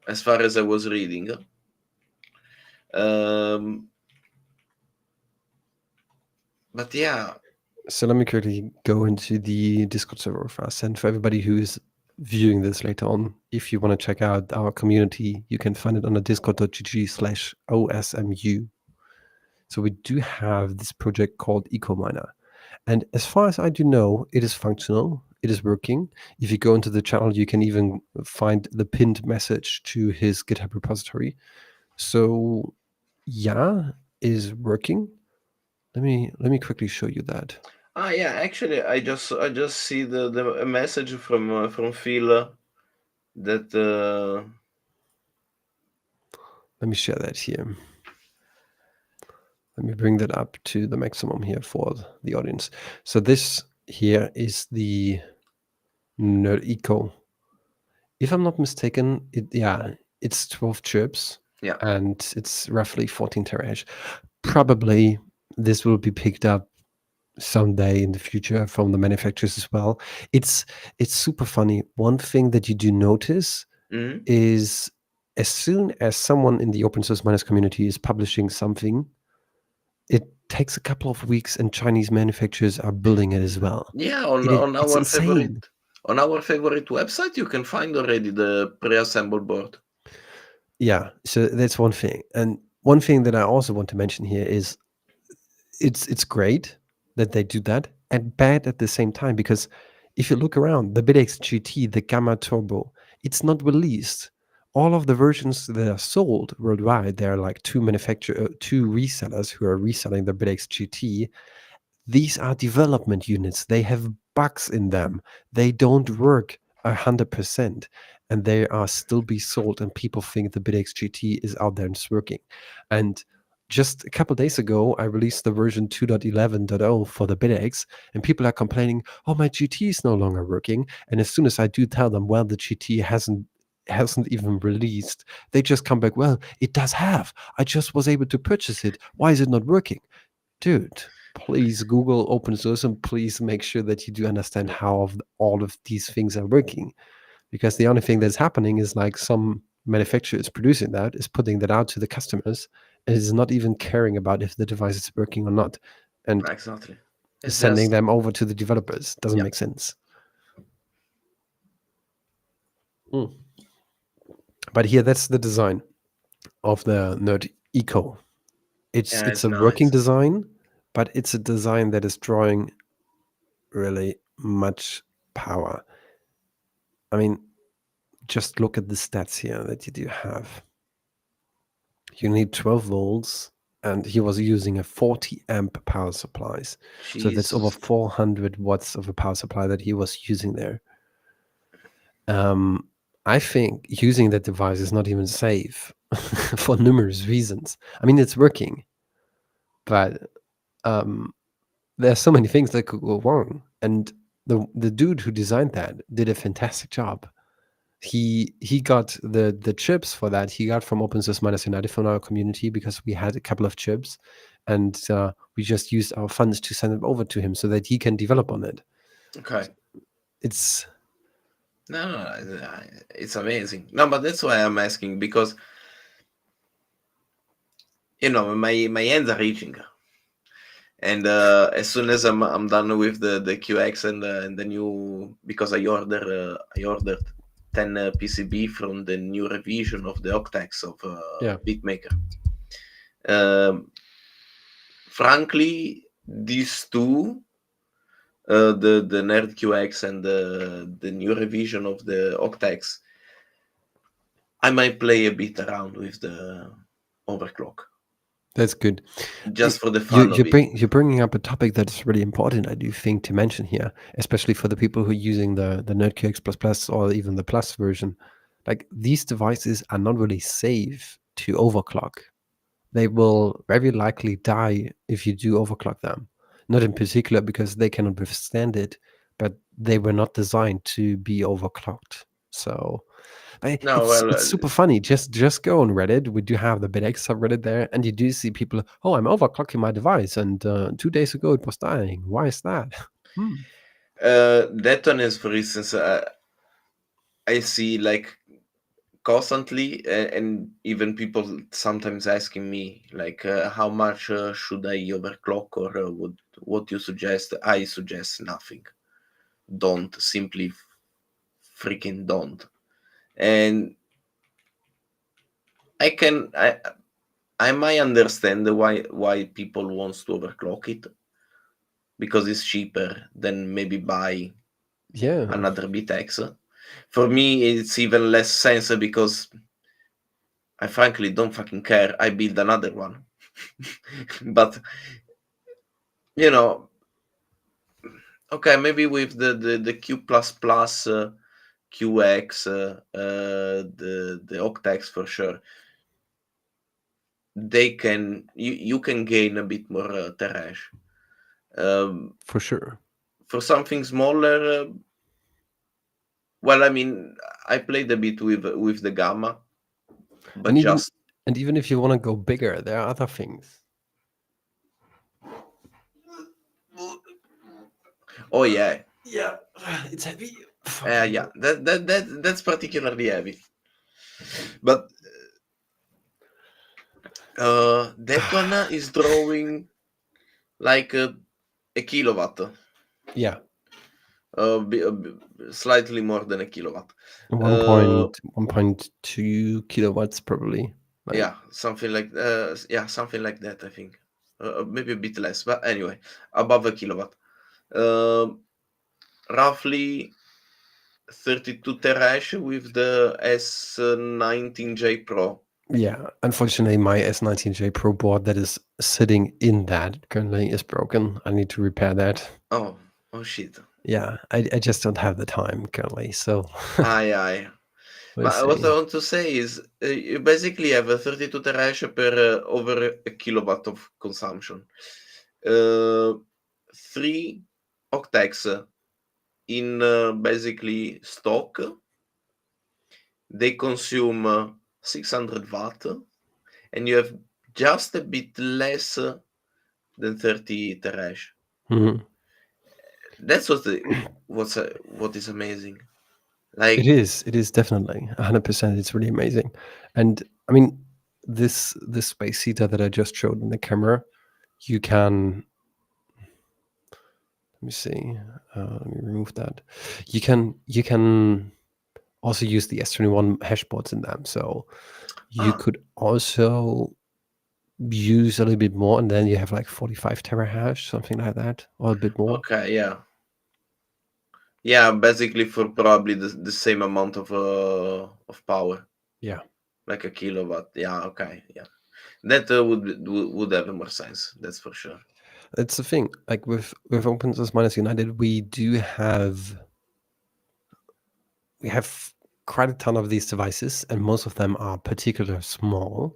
as far as I was reading. Um, but yeah.
So let me quickly go into the Discord server first. And for everybody who is viewing this later on, if you want to check out our community, you can find it on the discord.gg/OSMU. So we do have this project called EcoMiner. And as far as I do know, it is functional. It is working. If you go into the channel, you can even find the pinned message to his GitHub repository. So yeah, it is working. Let me quickly show you that.
Yeah, actually, I just see the a message from Phil that
Let me share that here. Let me bring that up to the maximum here for the audience. So this here is the Nerd Eco. If I'm not mistaken, it's 12 chips
yeah.
and it's roughly 14 terahash. Probably this will be picked up someday in the future from the manufacturers as well. It's it's super funny. One thing that you do notice
Hmm.
is as soon as someone in the open source miners community is publishing something, it takes a couple of weeks and Chinese manufacturers are building it as well.
Yeah, on
It is
on
it's
our
insane.
favorite website, you can find already the pre-assembled board.
Yeah, so that's one thing. And one thing that I also want to mention here is it's great that they do that and bad at the same time because if you look around, the Bitaxe GT, the Gamma Turbo, it's not released. All of the versions that are sold worldwide, there are like two resellers who are reselling the Bitaxe GT. These are development units. They have bugs in them. They don't work 100%, and they are still be sold. And people think the BitX GT is out there and it's working. And just a couple days ago, I released the version 2.11.0 for the BitX, and people are complaining, "Oh, my GT is no longer working." And as soon as I do tell them, "Well, the GT hasn't even released," they just come back, "Well, it does have. I just was able to purchase it. Why is it not working?" Dude, please Google open source and please make sure that you do understand how all of these things are working. Because the only thing that's happening is like some manufacturer is producing that, is putting that out to the customers, and is not even caring about if the device is working or not, and
Exactly. It's
sending
just
them over to the developers. Doesn't
yeah,
make sense. Mm. But here, that's the design of the Nerd Eco. It's
yeah,
it's
it's
a working
nice.
design, but it's a design that is drawing really much power. I mean, just look at the stats here that you do have. You need 12 volts, and he was using a 40 amp power supplies. So that's over
Jesus.
400 watts of a power supply that he was using there. I think using that device is not even safe for numerous reasons. I mean, it's working, but um, there are so many things that could go wrong. And the dude who designed that did a fantastic job. He got the chips for that. He got from Open Source Miners United from our community because we had a couple of chips, and we just used our funds to send them over to him so that he can develop on it.
Okay.
It's
No, no, it's amazing. No, but that's why I'm asking, because my hands are itching, and as soon as I'm done with the QX and the new, because I ordered 10 PCB from the new revision of the Octax of
yeah,
Bitmaker. Um, Frankly, these two, the Nerd QX and the new revision of the Octax, I might play a bit around with the overclock
that's good.
just for the
You
fun of it.
you're bringing up a topic that's really important, I do think, to mention here, especially for the people who are using the NerdQX plus plus or even the plus version. Like these devices are not really safe to overclock. They will very likely die if you do overclock them. Not in particular because they cannot withstand it, but they were not designed to be overclocked. So
No,
it's
well,
super funny. Just go on Reddit. We do have the Bitaxe subreddit there, and you do see people. Oh, I'm overclocking my device, and 2 days ago it was dying. Why is that? Hmm.
that one is, for instance, I see like constantly, and even people sometimes asking me like, how much should I overclock, or what you suggest. I suggest nothing. Don't, simply freaking don't. And I can I might understand why people wants to overclock it, because it's cheaper than maybe buy
Yeah,
another Bitaxe. For me, it's even less sense, because I frankly don't fucking care. I build another one. But you know, okay, maybe with the Q plus plus, QX, the Octax for sure, you can gain a bit more terahash. Um,
for sure.
for something smaller, well, I mean, I played a bit with the Gamma, but
And
just,
even if you want to go bigger, there are other things.
oh yeah,
Yeah, it's heavy.
yeah, that's particularly heavy. But that one is drawing like a kilowatt,
Yeah,
slightly more than a kilowatt.
one
Uh,
point 1.2 kilowatts probably. Like
yeah, something like that. I think maybe a bit less, but anyway, above a kilowatt. Um Roughly 32 terahash with the S19J Pro.
yeah, unfortunately, my S19J Pro board that is sitting in that currently is broken. I need to repair that.
Oh, oh shit.
Yeah, I just don't have the time currently. So
Aye, aye.
we'll
But what I
see.
want to say is, you basically have a 32 terahash per over a kilowatt of consumption. Uh, Three octets in basically stock, they consume 600 watt, and you have just a bit less than 30 terahash.
Mhm.
That's what is amazing.
It
Like,
is. It is definitely 100%. It's really amazing, and I mean this space heater that I just showed in the camera, you can. Let me see. Let me remove that. You can also use the S21 hash boards in them. So you
ah,
could also use a little bit more, and then you have like 45 terahash, something like that, or a bit more.
okay, yeah, basically for probably the same amount of power,
Yeah,
like a kilowatt. Yeah, okay, yeah, that would have more sense. That's for sure.
it's the thing. Like with Open Source Minus United, we have quite a ton of these devices, and most of them are particularly small.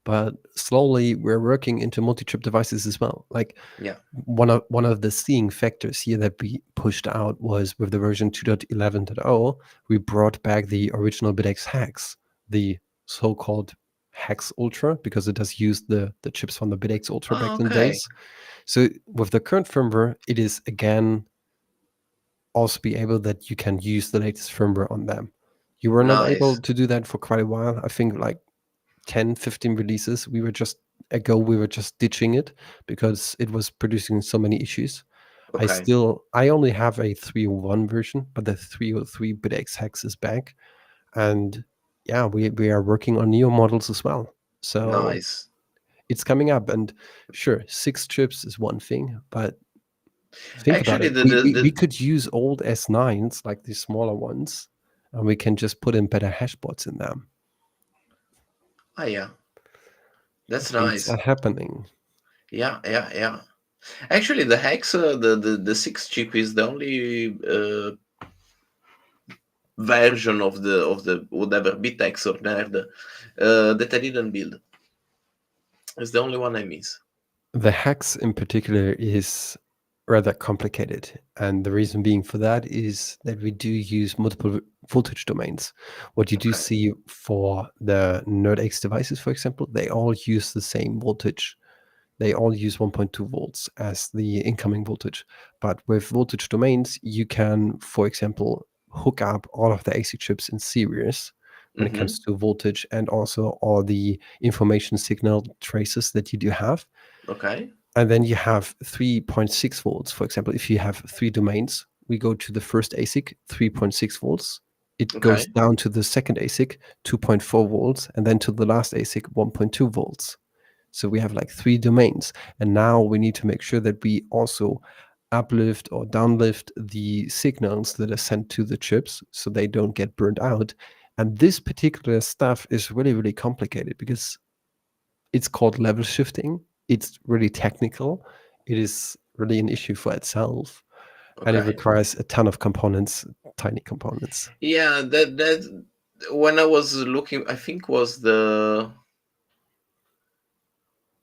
but slowly we're working into multi-chip devices as well. Like
Yeah.
one of the seeing factors here that we pushed out was with the version 2.11.0, we brought back the original Bitaxe hex, the so-called hex ultra, because it does use the chips from the Bitaxe ultra back
Oh,
in the
okay.
days. So with the current firmware, it is again also be able that you can use the latest firmware on them. You were not able
Nice.
to do that for quite a while. I think like 10, 15 releases, we were just ditching it because it was producing so many issues.
Okay.
I only have a 301 version, but the 303 BitX hex is back. And yeah, we are working on neo models as well. So
Nice.
it's coming up. And sure, 6 chips is one thing, but think about
Actually,
it. We could use old S9s, like the smaller ones, and we can just put in better hashbots in them.
yeah, that's
Things are
nice.
happening.
Yeah, yeah, yeah. Actually, the hex, the six chip is the only version of the whatever Bitex or Nerd that I didn't build. It's the only one I miss.
The hex in particular is rather complicated. And the reason being for that is that we do use multiple voltage domains. What you do
Okay.
see for the Node X devices, for example, they all use the same voltage. They all use 1.2 volts as the incoming voltage. But with voltage domains, you can, for example, hook up all of the AC chips in series when it
Mm-hmm.
comes to voltage and also all the information signal traces that you do have.
Okay.
And then you have 3.6 volts. For example, if you have 3 domains, we go to the first ASIC, 3.6 volts. It goes
Okay.
down to the second ASIC, 2.4 volts, and then to the last ASIC, 1.2 volts. So we have like 3 domains. And now we need to make sure that we also uplift or downlift the signals that are sent to the chips so they don't get burned out. And this particular stuff is really, really complicated because it's called level shifting. It's really technical. It is really an issue for itself. And it
Okay.
requires a ton of components, tiny components.
Yeah, that when I was looking, I think was the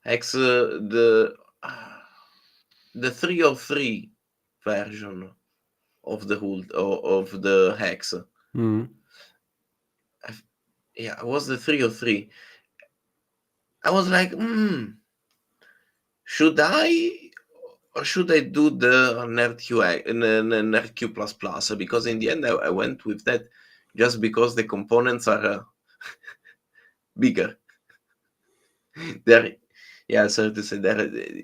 X uh, the 303 version of the whole of the hex.
Mm.
Yeah, it was the 303. I was like, should I or should I do the NerdQ plus plus? Because in the end, I went with that just because the components are bigger. They're, yeah, sorry to say that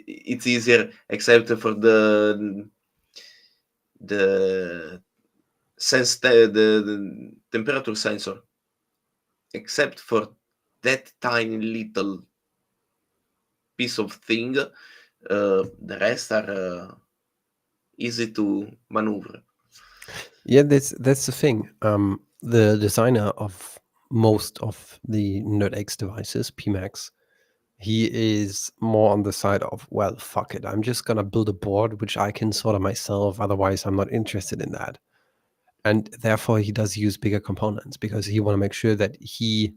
it's easier, except for the the temperature sensor, except for that tiny little piece of thing. The rest are easy to maneuver.
Yeah, that's the thing. The designer of most of the Node X devices, PMax, he is more on the side of, well, fuck it. I'm just gonna build a board which I can solder myself. Otherwise, I'm not interested in that. And therefore, he does use bigger components because he want to make sure that he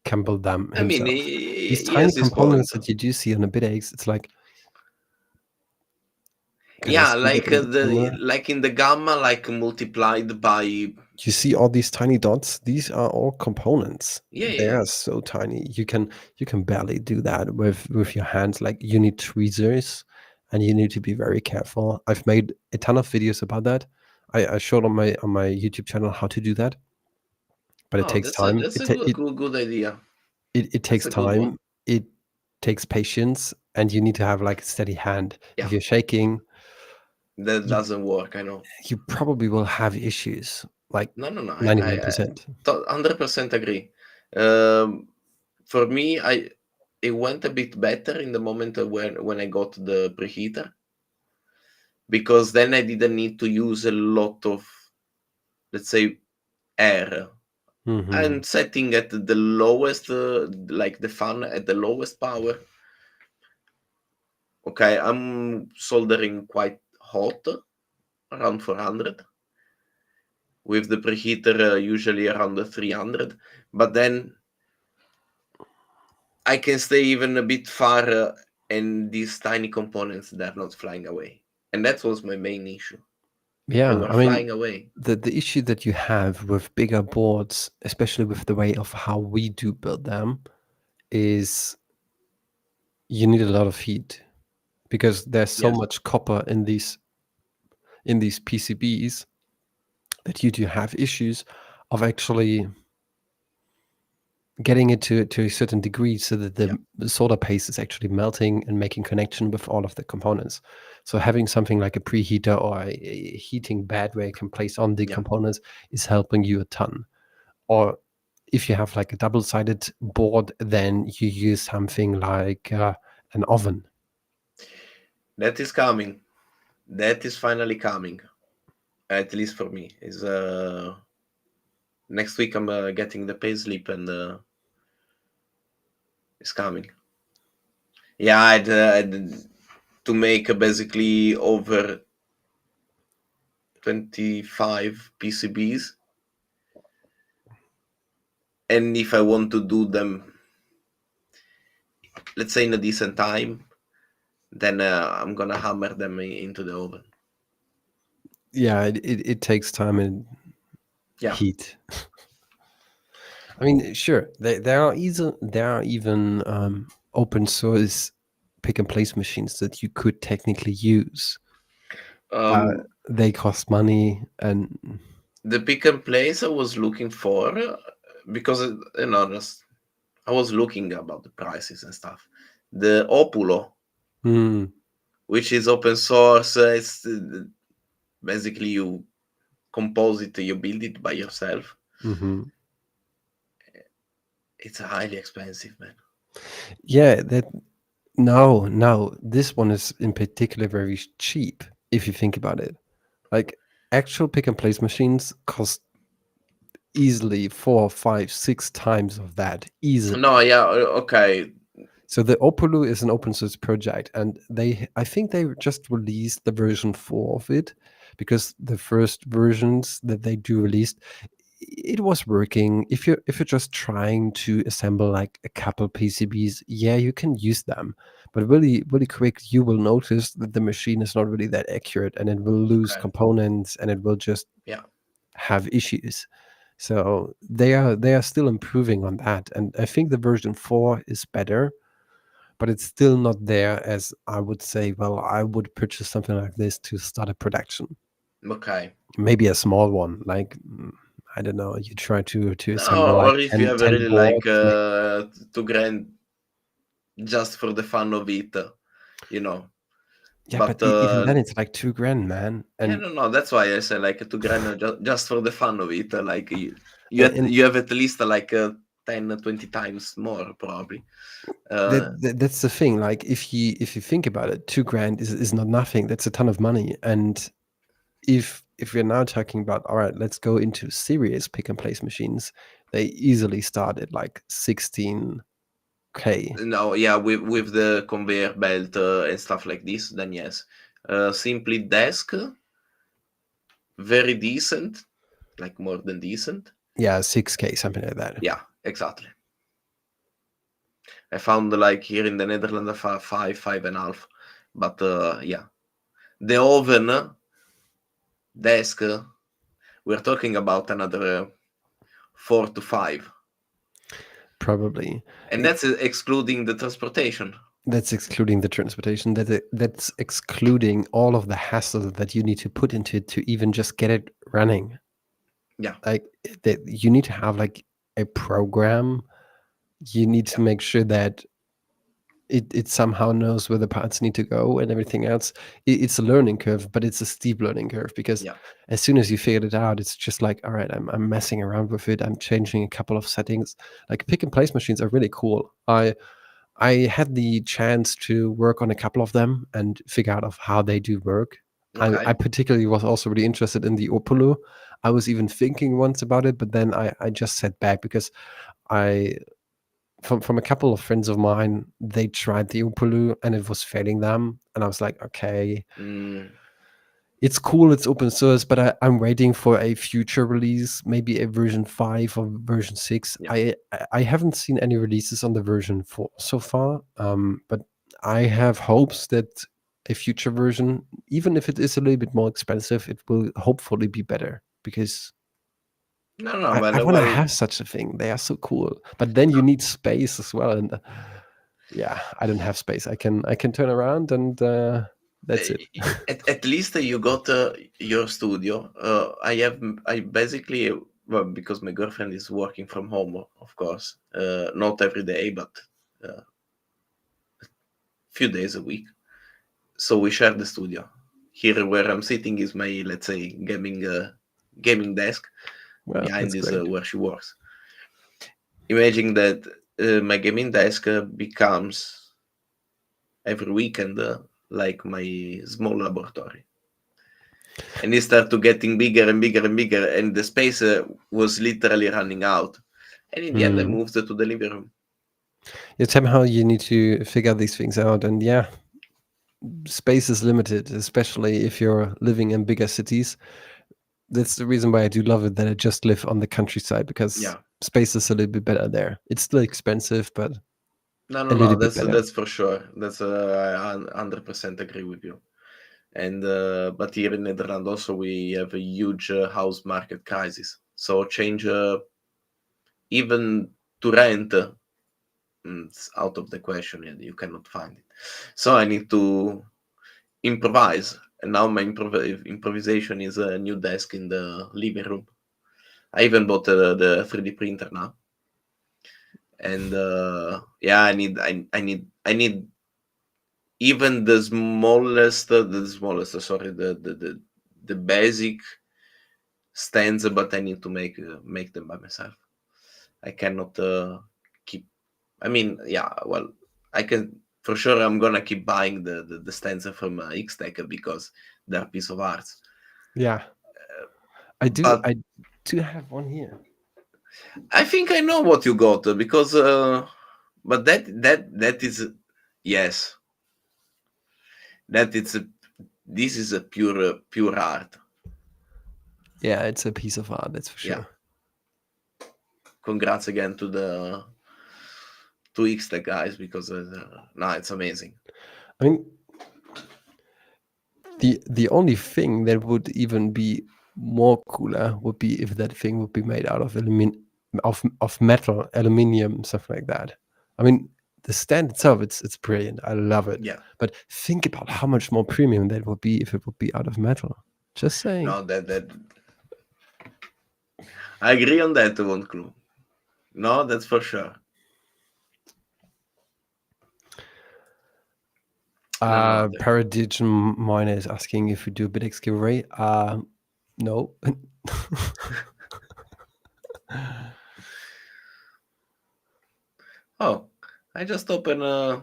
can build them
I mean,
himself. These
he
tiny
has his point.
components that you do see on the BitX, it's like, can I
Yeah,
see that
like
in the camera?
like in the gamma, like multiplied by.
You see all these tiny dots? These are all components.
Yeah,
They
yeah.
are so tiny. You can barely do that with your hands. Like you need tweezers, and you need to be very careful. I've made a ton of videos about that. I showed on my YouTube channel how to do that, but it
Oh,
takes time.
that's a good idea.
It
That's
takes
a good one.
time. It takes patience, and you need to have like a steady hand. If
Yeah,
you're shaking,
that
you
doesn't work. I know.
you probably will have issues, like
No, no, no. I
99%.
100% agree. Um, for me, it went a bit better in the moment when I got the preheater, because then I didn't need to use a lot of, let's say, air.
Mhm.
And setting at the lowest, like the fan at the lowest power. Okay, I'm soldering quite hot, around 400, with the preheater usually around the 300. But then I can stay even a bit far, and these tiny components they're not flying away, and that was my main issue. They
Yeah,
were
I mean,
flying away.
the issue that you have with bigger boards, especially with the way of how we do build them, is you need a lot of heat because there's so
Yes.
much copper in these PCBs that you do have issues of actually getting it to a certain degree so that
Yeah.
the solder paste is actually melting and making connection with all of the components. So having something like a preheater or a heating bed where you can place on the
Yeah.
components is helping you a ton. Or if you have like a double-sided board, then you use something like an oven.
That is coming. That is finally coming. At least for me. Is next week I'm getting the payslip and it's coming. Yeah, I'd to make basically over 25 PCBs, and if I want to do them, let's say in a decent time, then I'm gonna hammer them into the oven.
Yeah, it takes time and
Yeah.
heat. I mean, sure, there are even open source pick and place machines that you could technically use.
Um,
They cost money, and
the pick and place I was looking for, because I was looking about the prices and stuff. The Opulo,
hmm,
which is open source, it's basically you compose it, you build it by yourself.
hmm,
It's highly expensive, man.
yeah, that no, this one is in particular very cheap if you think about it. Like actual pick and place machines cost easily 4, 5, 6 times of that easily.
No, yeah, okay.
So the Opolu is an open source project, and I think they just released the version 4 of it because the first versions that they do released, it was working. If you're just trying to assemble like a couple PCBs, yeah, you can use them, but really, really quick, you will notice that the machine is not really that accurate, and it will lose
Okay.
components, and it will just
Yeah.
have issues. So they are still improving on that, and I think the version 4 is better, but it's still not there as I would say, well, I would purchase something like this to start a production.
Okay.
Maybe a small one, like I don't know, you try to assemble
No,
like
or if you
10,
have
10
really like
boards, maybe.
2 grand just for the fun of it, you know.
Yeah, but
But
even then it's like 2 grand, man.
yeah,
And
no, that's why I say like 2 grand just for the fun of it. Like
and
you have at least like 10, 20 times more probably. Uh,
that's the thing. Like if you think about it, 2 grand is not nothing. That's a ton of money. And if we're now talking about, all right, let's go into serious pick and place machines, they easily start at like 16K.
no, yeah, with the conveyor belt and stuff like this, then yes. Simply desk, very decent, like more than decent.
Yeah, 6K, something like that.
Yeah, exactly. I found like here in the Netherlands five and a half, but yeah, the oven desk, we're talking about another 4 to 5,
Probably.
and
It,
that's excluding the transportation.
that's excluding the transportation. That's excluding all of the hassle that you need to put into it to even just get it running.
Yeah,
Like that, you need to have like a program. You need
yeah,
to make sure that it somehow knows where the parts need to go and everything else. It's a learning curve, but it's a steep learning curve because
yeah,
as soon as you figured it out, it's just like, all right, I'm messing around with it. I'm changing a couple of settings. Like pick and place machines are really cool. I had the chance to work on a couple of them and figure out of how they do work. I
okay.
particularly was also really interested in the Opolo. I was even thinking once about it, but then I just sat back because I from a couple of friends of mine, they tried the Upolu and it was failing them. And I was like, okay,
Mm,
it's cool, it's open source, but I'm waiting for a future release, maybe a version 5 or version 6.
Yeah.
I haven't seen any releases on the version 4 so far, but I have hopes that a future version, even if it is a little bit more expensive, it will hopefully be better, because
No, no,
I
but
want to
well,
have such a thing. They are so cool, but then you need space as well, and yeah, I don't have space. I can turn around and that's it.
at least you got your studio. I basically, well, because my girlfriend is working from home, of course, not every day, but few days a week. So we share the studio. Here, where I'm sitting, is my, let's say, gaming desk.
Well,
Behind
that's
is
great.
where she works. Imagine that my gaming desk becomes every weekend like my small laboratory, and it started to getting bigger and bigger and bigger, and the space was literally running out. And in the end, I
Mm.
moved to the living room.
Yeah, somehow you need to figure these things out, and yeah, space is limited, especially if you're living in bigger cities. That's the reason why I do love it that I just live on the countryside, because
Yeah,
space is a little bit better there. It's still expensive, but
no, no,
a
no.
little bit
That's
better.
for sure. That's I 100% agree with you. And but here in Netherlands also we have a huge house market crisis. So change even to rent, it's out of the question, and you cannot find it. So I need to improvise, and now my improvisation is a new desk in the living room. I even bought the 3D printer now, and yeah, I need even the smallest, sorry, the basic stands, but I need to make them by myself. I cannot keep. I mean, yeah, well, I can for sure. I'm gonna keep buying the stands from X-Tech because they're a piece of art.
Yeah, I do.
But
I do have one here.
I think I know what you got because, but that is, yes, that it's a, this is a pure art.
Yeah, it's a piece of art, that's for
Yeah,
sure.
congrats again to the to X-Tech guys because no, it's amazing.
I mean, the only thing that would even be more cooler would be if that thing would be made out of of metal, aluminium, stuff like that. I mean, the stand itself, it's brilliant. I love it.
Yeah,
But think about how much more premium that would be if it would be out of metal. Just saying.
no, that I agree on that one, Clue. No, that's for sure. No, no,
Paradigm Miner is asking if we do a Bitaxe giveaway. No.
oh, I just opened. Oh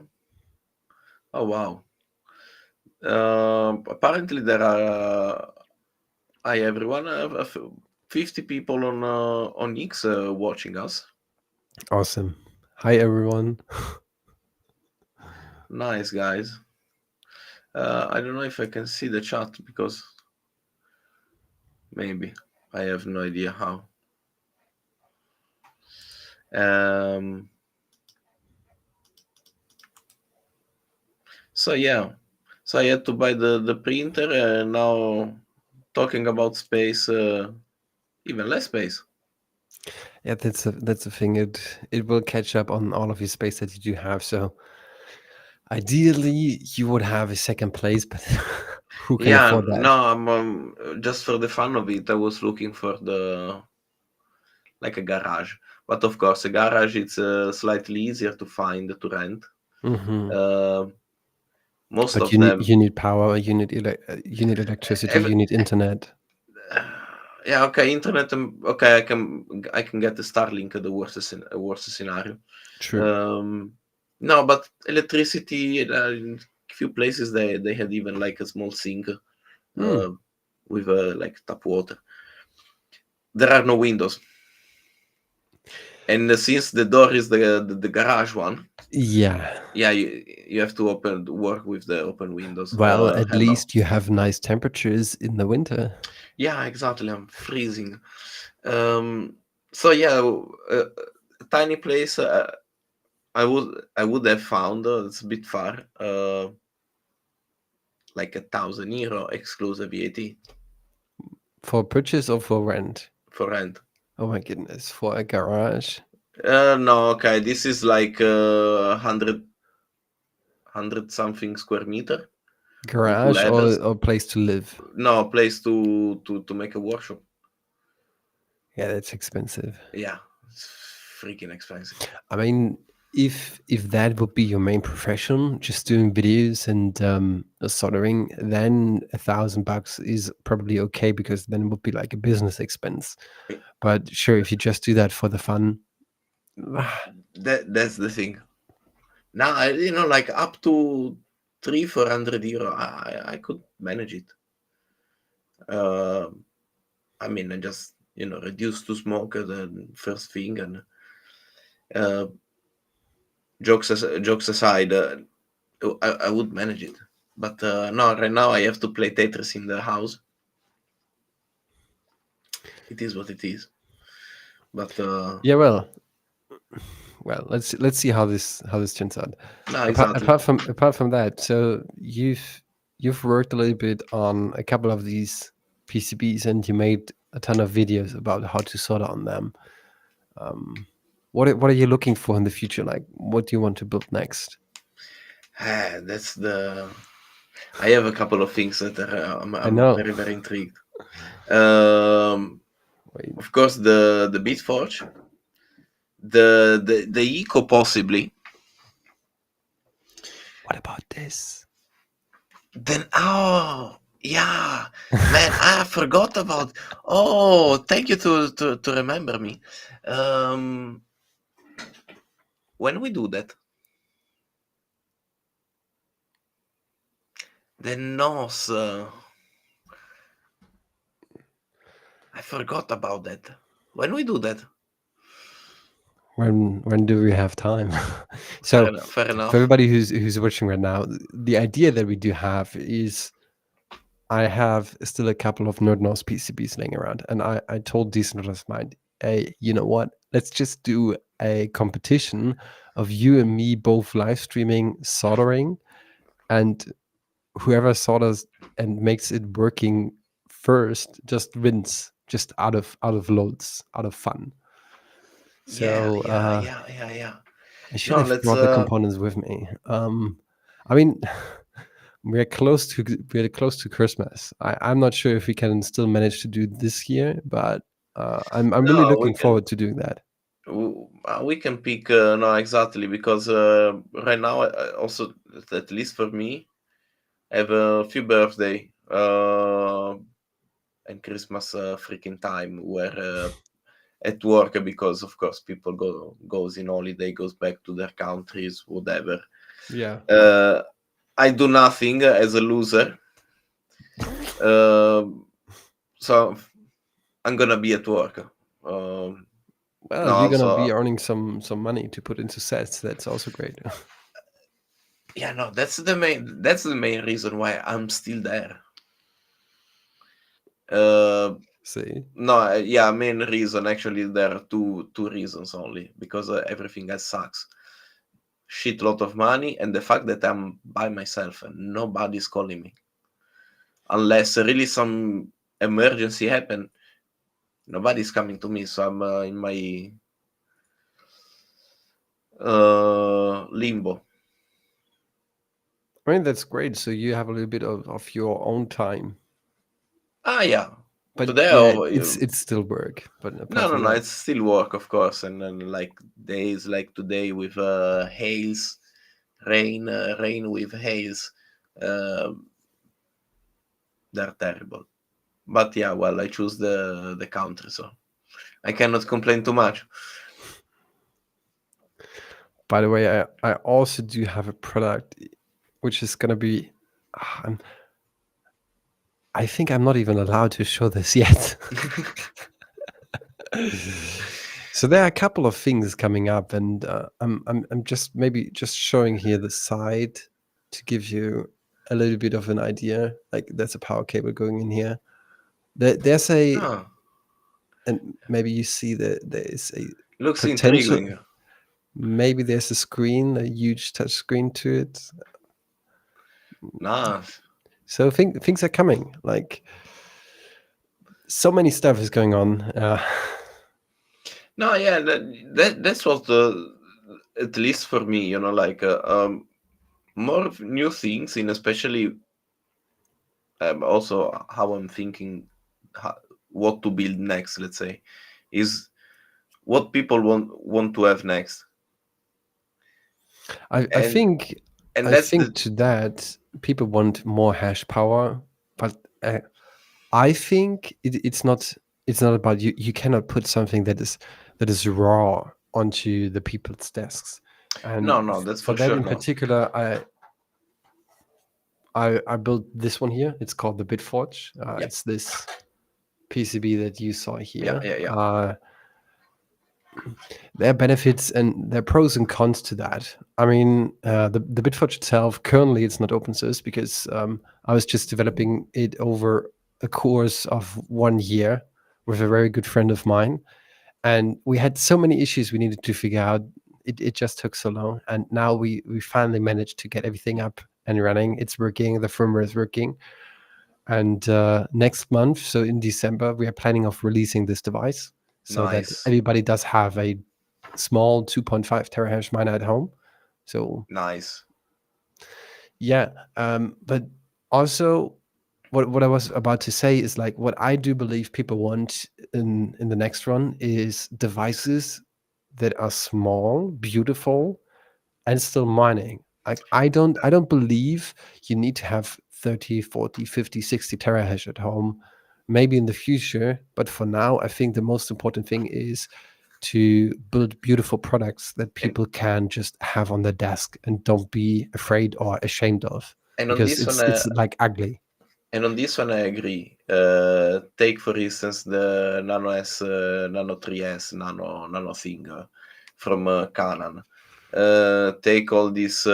wow. Apparently there are. Hi everyone. 50 people on X watching us.
Awesome. Hi, everyone.
Nice guys. I don't know if I can see the chat because maybe I have no idea how. Um, so yeah, so I had to buy the printer, and now talking about space, even less space.
Yeah, that's a thing. It will catch up on all of your space that you do have. So ideally, you would have a second place, but who can
Yeah,
afford that?
no, I'm just for the fun of it. I was looking for the like a garage, but of course, a garage it's slightly easier to find to rent.
Hmm.
Uh, most
But
of them,
you need power. You need electricity.
ev-
You need internet.
yeah, okay, internet. Okay, I can get the Starlink, the worst scenario.
True.
Um, no, but electricity. In few places they had even like a small sink
Hmm.
uh, with like tap water. There are no windows, and since the door is the garage one,
Yeah.
Yeah, you have to work with the open windows.
Well, at
Hell no.
least you have nice temperatures in the winter.
Yeah, exactly. I'm freezing. Um, so yeah, a tiny place. I would have found. It's a bit far. Like €1,000 exclusive VAT
For purchase or for rent?
for rent.
Oh my goodness, for a garage?
No, okay. This is like 100 something square meter on two
Garage
levels.
or place to live?
No place to make a workshop.
Yeah, that's expensive.
Yeah, it's freaking expensive.
I mean, if that would be your main profession, just doing videos and soldering, then $1,000 is probably okay because then it would be like a business expense. But sure, if you just do that for the fun,
That's the thing. Now like up to 300-400 euro, I could manage it. Uh, I mean, I just reduce to smoke the first thing, and uh, jokes aside, I would manage it. But no, right now I have to play Tetris in the house. It is what it is. But
yeah, well, let's see how this turns out.
no,
Apart,
exactly.
apart from that, so you've worked a little bit on a couple of these PCBs and you made a ton of videos about how to solder on them. What are you looking for in the future? Like, what do you want to build next?
That's the. I have a couple of things that
I
I'm
know.
very very intrigued. Um,
Wait,
of course, the Bitforge, the Eco possibly.
what about this?
Then yeah, man, I forgot about. Oh, thank you to remember me. Um, when we do that, the nose. I forgot about that. When we do that,
When do we have time?
fair
So,
enough. Fair
for
enough.
everybody who's watching right now, the idea that we do have is I have still a couple of Nerd Nose PCBs laying around, and I told decent of mine, hey, you know what? Let's just do a competition of you and me both live streaming soldering, and whoever solders and makes it working first just wins, just out of loads, out of fun.
Yeah,
So
yeah, yeah, yeah, yeah.
I should
No,
have
let's.
brought the components with me. I mean, we're close to Christmas. I'm not sure if we can still manage to do this year, but I'm really
No, we
looking
can.
forward to doing that.
We can pick. No, exactly, because right now, also at least for me, I have a few birthday and Christmas freaking time where at work, because of course people goes in holiday, goes back to their countries, whatever.
Yeah.
Uh, I do nothing as a loser. Um so I'm gonna be at work. Um,
Well,
no,
you're gonna
also,
be earning some money to put into sets. That's also great.
yeah, no, that's the main reason why I'm still there. Uh,
See?
no, yeah, main reason actually there are two reasons only, because everything else sucks. Shit lot of money, and the fact that I'm by myself and nobody's calling me unless really some emergency happen. Nobody's coming to me, so I'm in my limbo.
I mean, that's great. So you have a little bit of your own time.
Yeah.
But
Today,
yeah, it's still work. But apart
no, no,
from
no.
that,
It's still work, of course, and then like days like today with hails, rain with hails, uh, they're terrible. But yeah, well, I choose the country, so I cannot complain too much.
by the way, I also do have a product which is gonna be. I'm, I think I'm not even allowed to show this yet. So there are a couple of things coming up, and I'm just maybe just showing here the side to give you a little bit of an idea. Like there's a power cable going in here. There's a,
Ah,
and maybe you see that there is a
looks
potential.
intriguing.
Maybe there's a screen, a huge touch screen to it.
Nice.
So things are coming. Like so many stuff is going on.
No, yeah, that's what the, at least for me, like more of new things, in especially also how I'm thinking, how, what to build next. Let's say, is what people want to have next,
I I
and
think
and
I
that's
think
the
to that people want more hash power, but I think it's not about you. You cannot put something that is raw onto the people's desks, and
no, no, that's
for
for
that
sure
in
not.
particular, I built this one here. It's called the Bitforge.
Yeah,
It's this PCB that you saw
yeah,
here.
yeah, yeah.
There are benefits and there are pros and cons to that. I mean, the Bitforge itself, currently it's not open source because I was just developing it over a course of 1 year with a very good friend of mine. And we had so many issues we needed to figure out. It just took so long. And now we finally managed to get everything up and running. It's working, the firmware is working. And next month, so in December, we are planning of releasing this device so that
Nice,
everybody does have a small 2.5 terahash miner at home. So
nice.
yeah, but also what I was about to say is like what I do believe people want in the next one is devices that are small, beautiful, and still mining. Like I don't believe you need to have 30, 40, 50, 60 terahash at home. Maybe in the future, but for now, I think the most important thing is to build beautiful products that
And
people can just have on their desk and don't be afraid or ashamed of
and on
because
this one,
it's like ugly.
I agree. Take for instance the Nano S, Nano 3S, Nano thing from Canon. Take all these,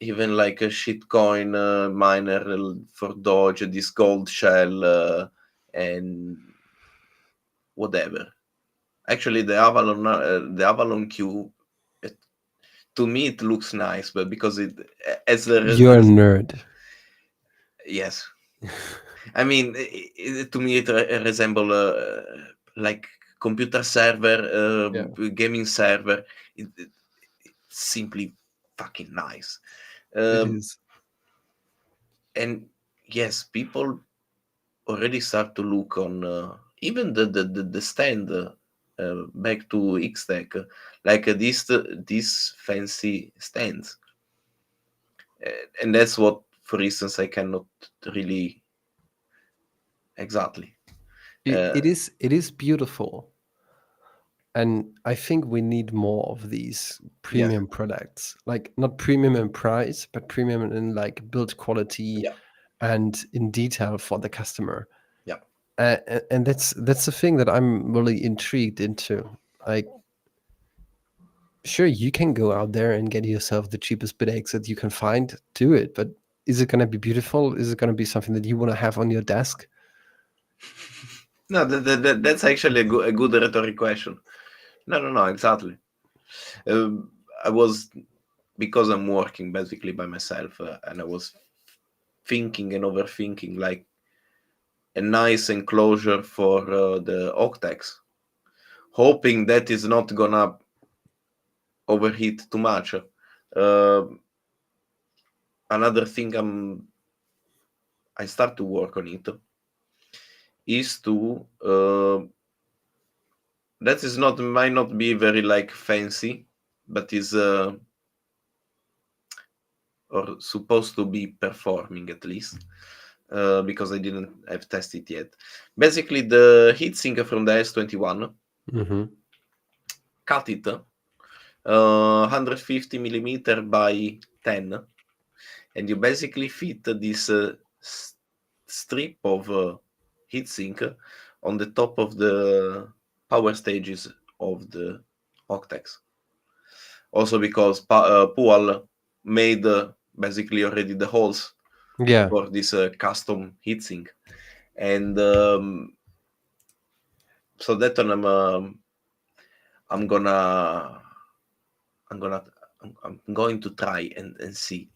even like a shitcoin miner for Doge, this gold shell, and whatever. Actually, the Avalon Q, it, to me it looks nice, but because it as the
You're a nerd.
yes, I mean, to me it resemble like computer server,
Yeah,
gaming server. It's simply fucking nice.
it
Um,
is.
and yes, people already start to look on even the stand back to X-Tech, like these fancy stands. And that's what, for instance, I cannot really exactly.
It,
Uh,
it is it is beautiful. And I think we need more of these
yes,
premium products, like not premium in price, but premium in like build quality
yeah,
and in detail for the customer.
yeah.
And that's the thing that I'm really intrigued into. Like, sure, you can go out there and get yourself the cheapest Bitaxe that you can find, do it. But is it going to be beautiful? Is it going to be something that you want to have on your desk?
No, that's actually a good rhetoric question. No, no, no, exactly. I was, because I'm working basically by myself, and I was thinking and overthinking like a nice enclosure for the Octex, hoping that is not gonna overheat too much. Uh, Another thing I start to work on it is to that is not might not be very like fancy, but is or supposed to be performing at least. Because I didn't have tested yet. Basically, the heatsink from the S21,
Mm-hmm.
cut it 150 millimeter by 10, and you basically fit this strip of heatsink on the top of the power stages of the octets. Also because Pual made basically already the holes
Yeah.
for this custom heatsink, and so that one I'm gonna I'm gonna I'm going to try and see.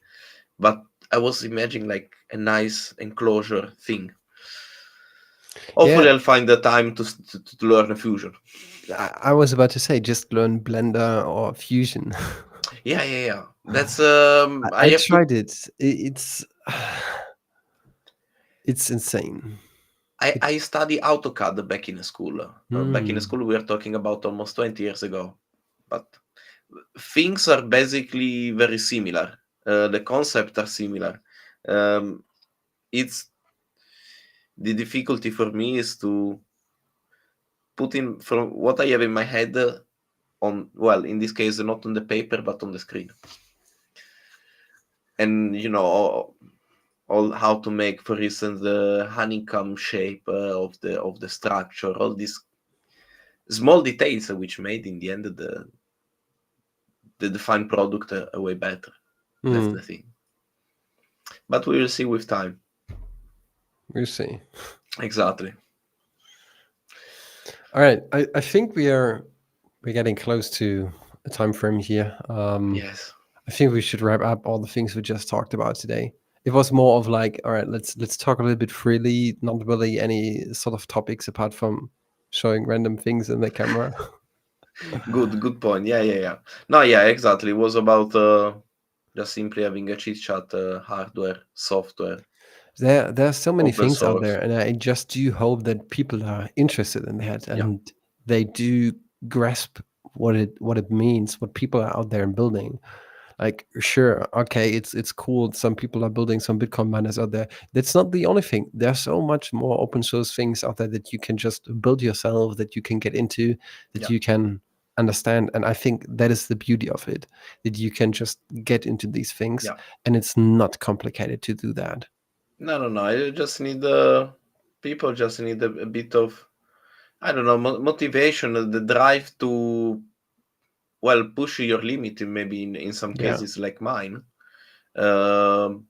But I was imagining like a nice enclosure thing.
Yeah.
Hopefully, I'll find the time to learn a fusion.
I was about to say just learn Blender or Fusion.
Yeah, yeah, yeah. That's I
I
have to.
tried it. It's it's insane. It,
I study AutoCAD back in school. Back in
mm,
school, we are talking about almost 20 years ago. But things are basically very similar. The concepts are similar. Um, it's the difficulty for me is to put in from what I have in my head on, well, in this case, not on the paper but on the screen. And all how to make, for instance, the honeycomb shape of the structure, all these small details which made in the end the final product a way better. That's the
mm,
thing. But we will see with time.
we'll see.
Exactly.
All right. I think we're getting close to a time frame here.
Yes.
I think we should wrap up all the things we just talked about today. It was more of like, all right, let's talk a little bit freely, not really any sort of topics apart from showing random things in the camera.
Good point. Yeah, yeah, yeah. No, yeah, exactly. It was about just simply having a chit chat, hardware, software,
There are so many
open
things out there,
source.
and I just do hope that people are interested in that
Yeah,
and they do grasp what it means, what people are out there and building. Like, sure, okay, it's cool. Some people are building some Bitcoin miners out there. That's not the only thing. There's so much more open source things out there that you can just build yourself, that you can get into, that
yeah,
you can understand. And I think that is the beauty of it, that you can just get into these things,
yeah.
and it's not complicated to do that.
No, no, no. You just need people just need a bit of, I don't know, motivation, the drive to, well, push your limit. Maybe in some
Yeah.
cases like mine. Um,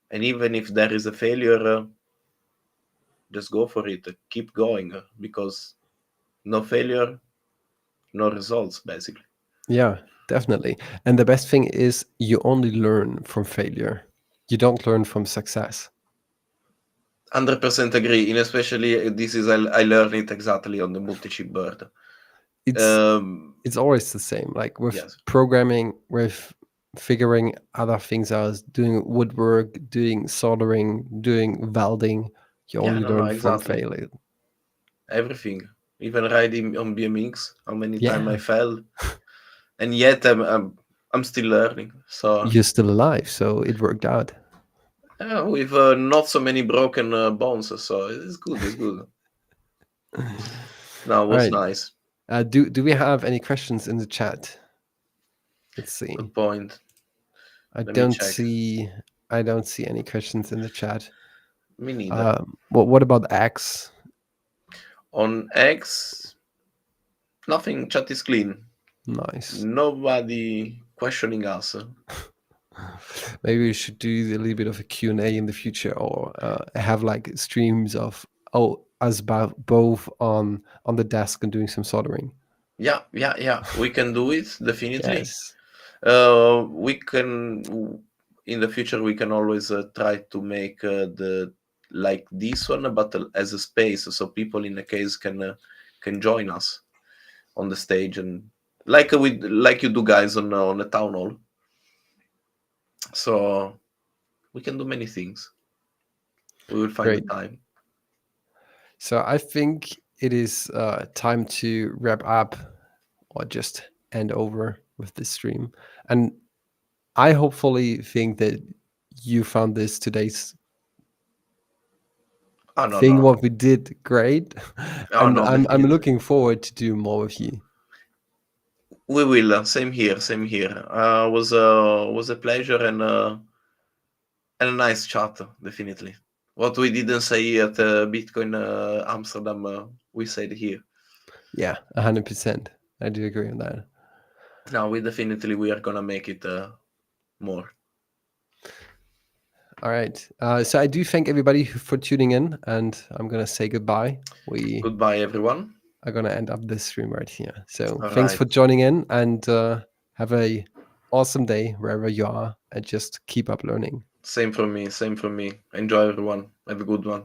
and even if there is a failure, just go for it. Keep going because no failure, no results, basically.
Yeah, definitely. And the best thing is you only learn from failure. You don't learn from success.
100% agree. And especially this is I learned it exactly on the multi-chip bird.
It's
Um,
it's always the same. Like with
yes.
programming, with figuring other things out, doing woodwork, doing soldering, doing welding, you
Yeah.
only
No. No.
learn from
Exactly.
failure.
Everything. Even riding on BMX. How many times I
Yeah,
fell, and yet I'm still learning. So
you're still alive, so it worked out.
with not so many broken bones. So it's good. It's good. No, it
All
was
right.
nice.
Do we have any questions in the chat? Let's
Good
see.
point.
I
Let me
don't
check.
see I don't see any questions in the chat.
Me neither.
What about X?
On X, nothing. Chat is clean.
Nice.
Nobody questioning us.
Maybe we should do a little bit of a Q&A in the future, or have like streams of us both on the desk and doing some soldering.
Yeah, yeah, yeah. We can do it definitely.
Yes.
We can in the future we can always try to make the like this one, but as a space, so people in the case can join us on the stage and like you do guys on a town hall. So we can do many things. We will find the
Great.
time.
So I think it is time to wrap up or just end over with this stream. And I hopefully think that you found this today's
Oh no
thing
no.
what we did great.
Oh
And
no,
I'm
definitely.
looking forward to do more with you.
We will. Same here. Same here. Was a pleasure and a nice chat. Definitely. What we didn't say at Bitcoin Amsterdam, we said here.
Yeah, 100%. I do agree on that.
No, we are gonna make it more.
All right. So I do thank everybody for tuning in, and I'm gonna say goodbye. We
Goodbye, everyone.
are gonna end up this stream right here. So
All
thanks
right.
for joining in, and have a awesome day wherever you are, and just keep up learning.
Same for me. Same for me. Enjoy, everyone. Have a good one.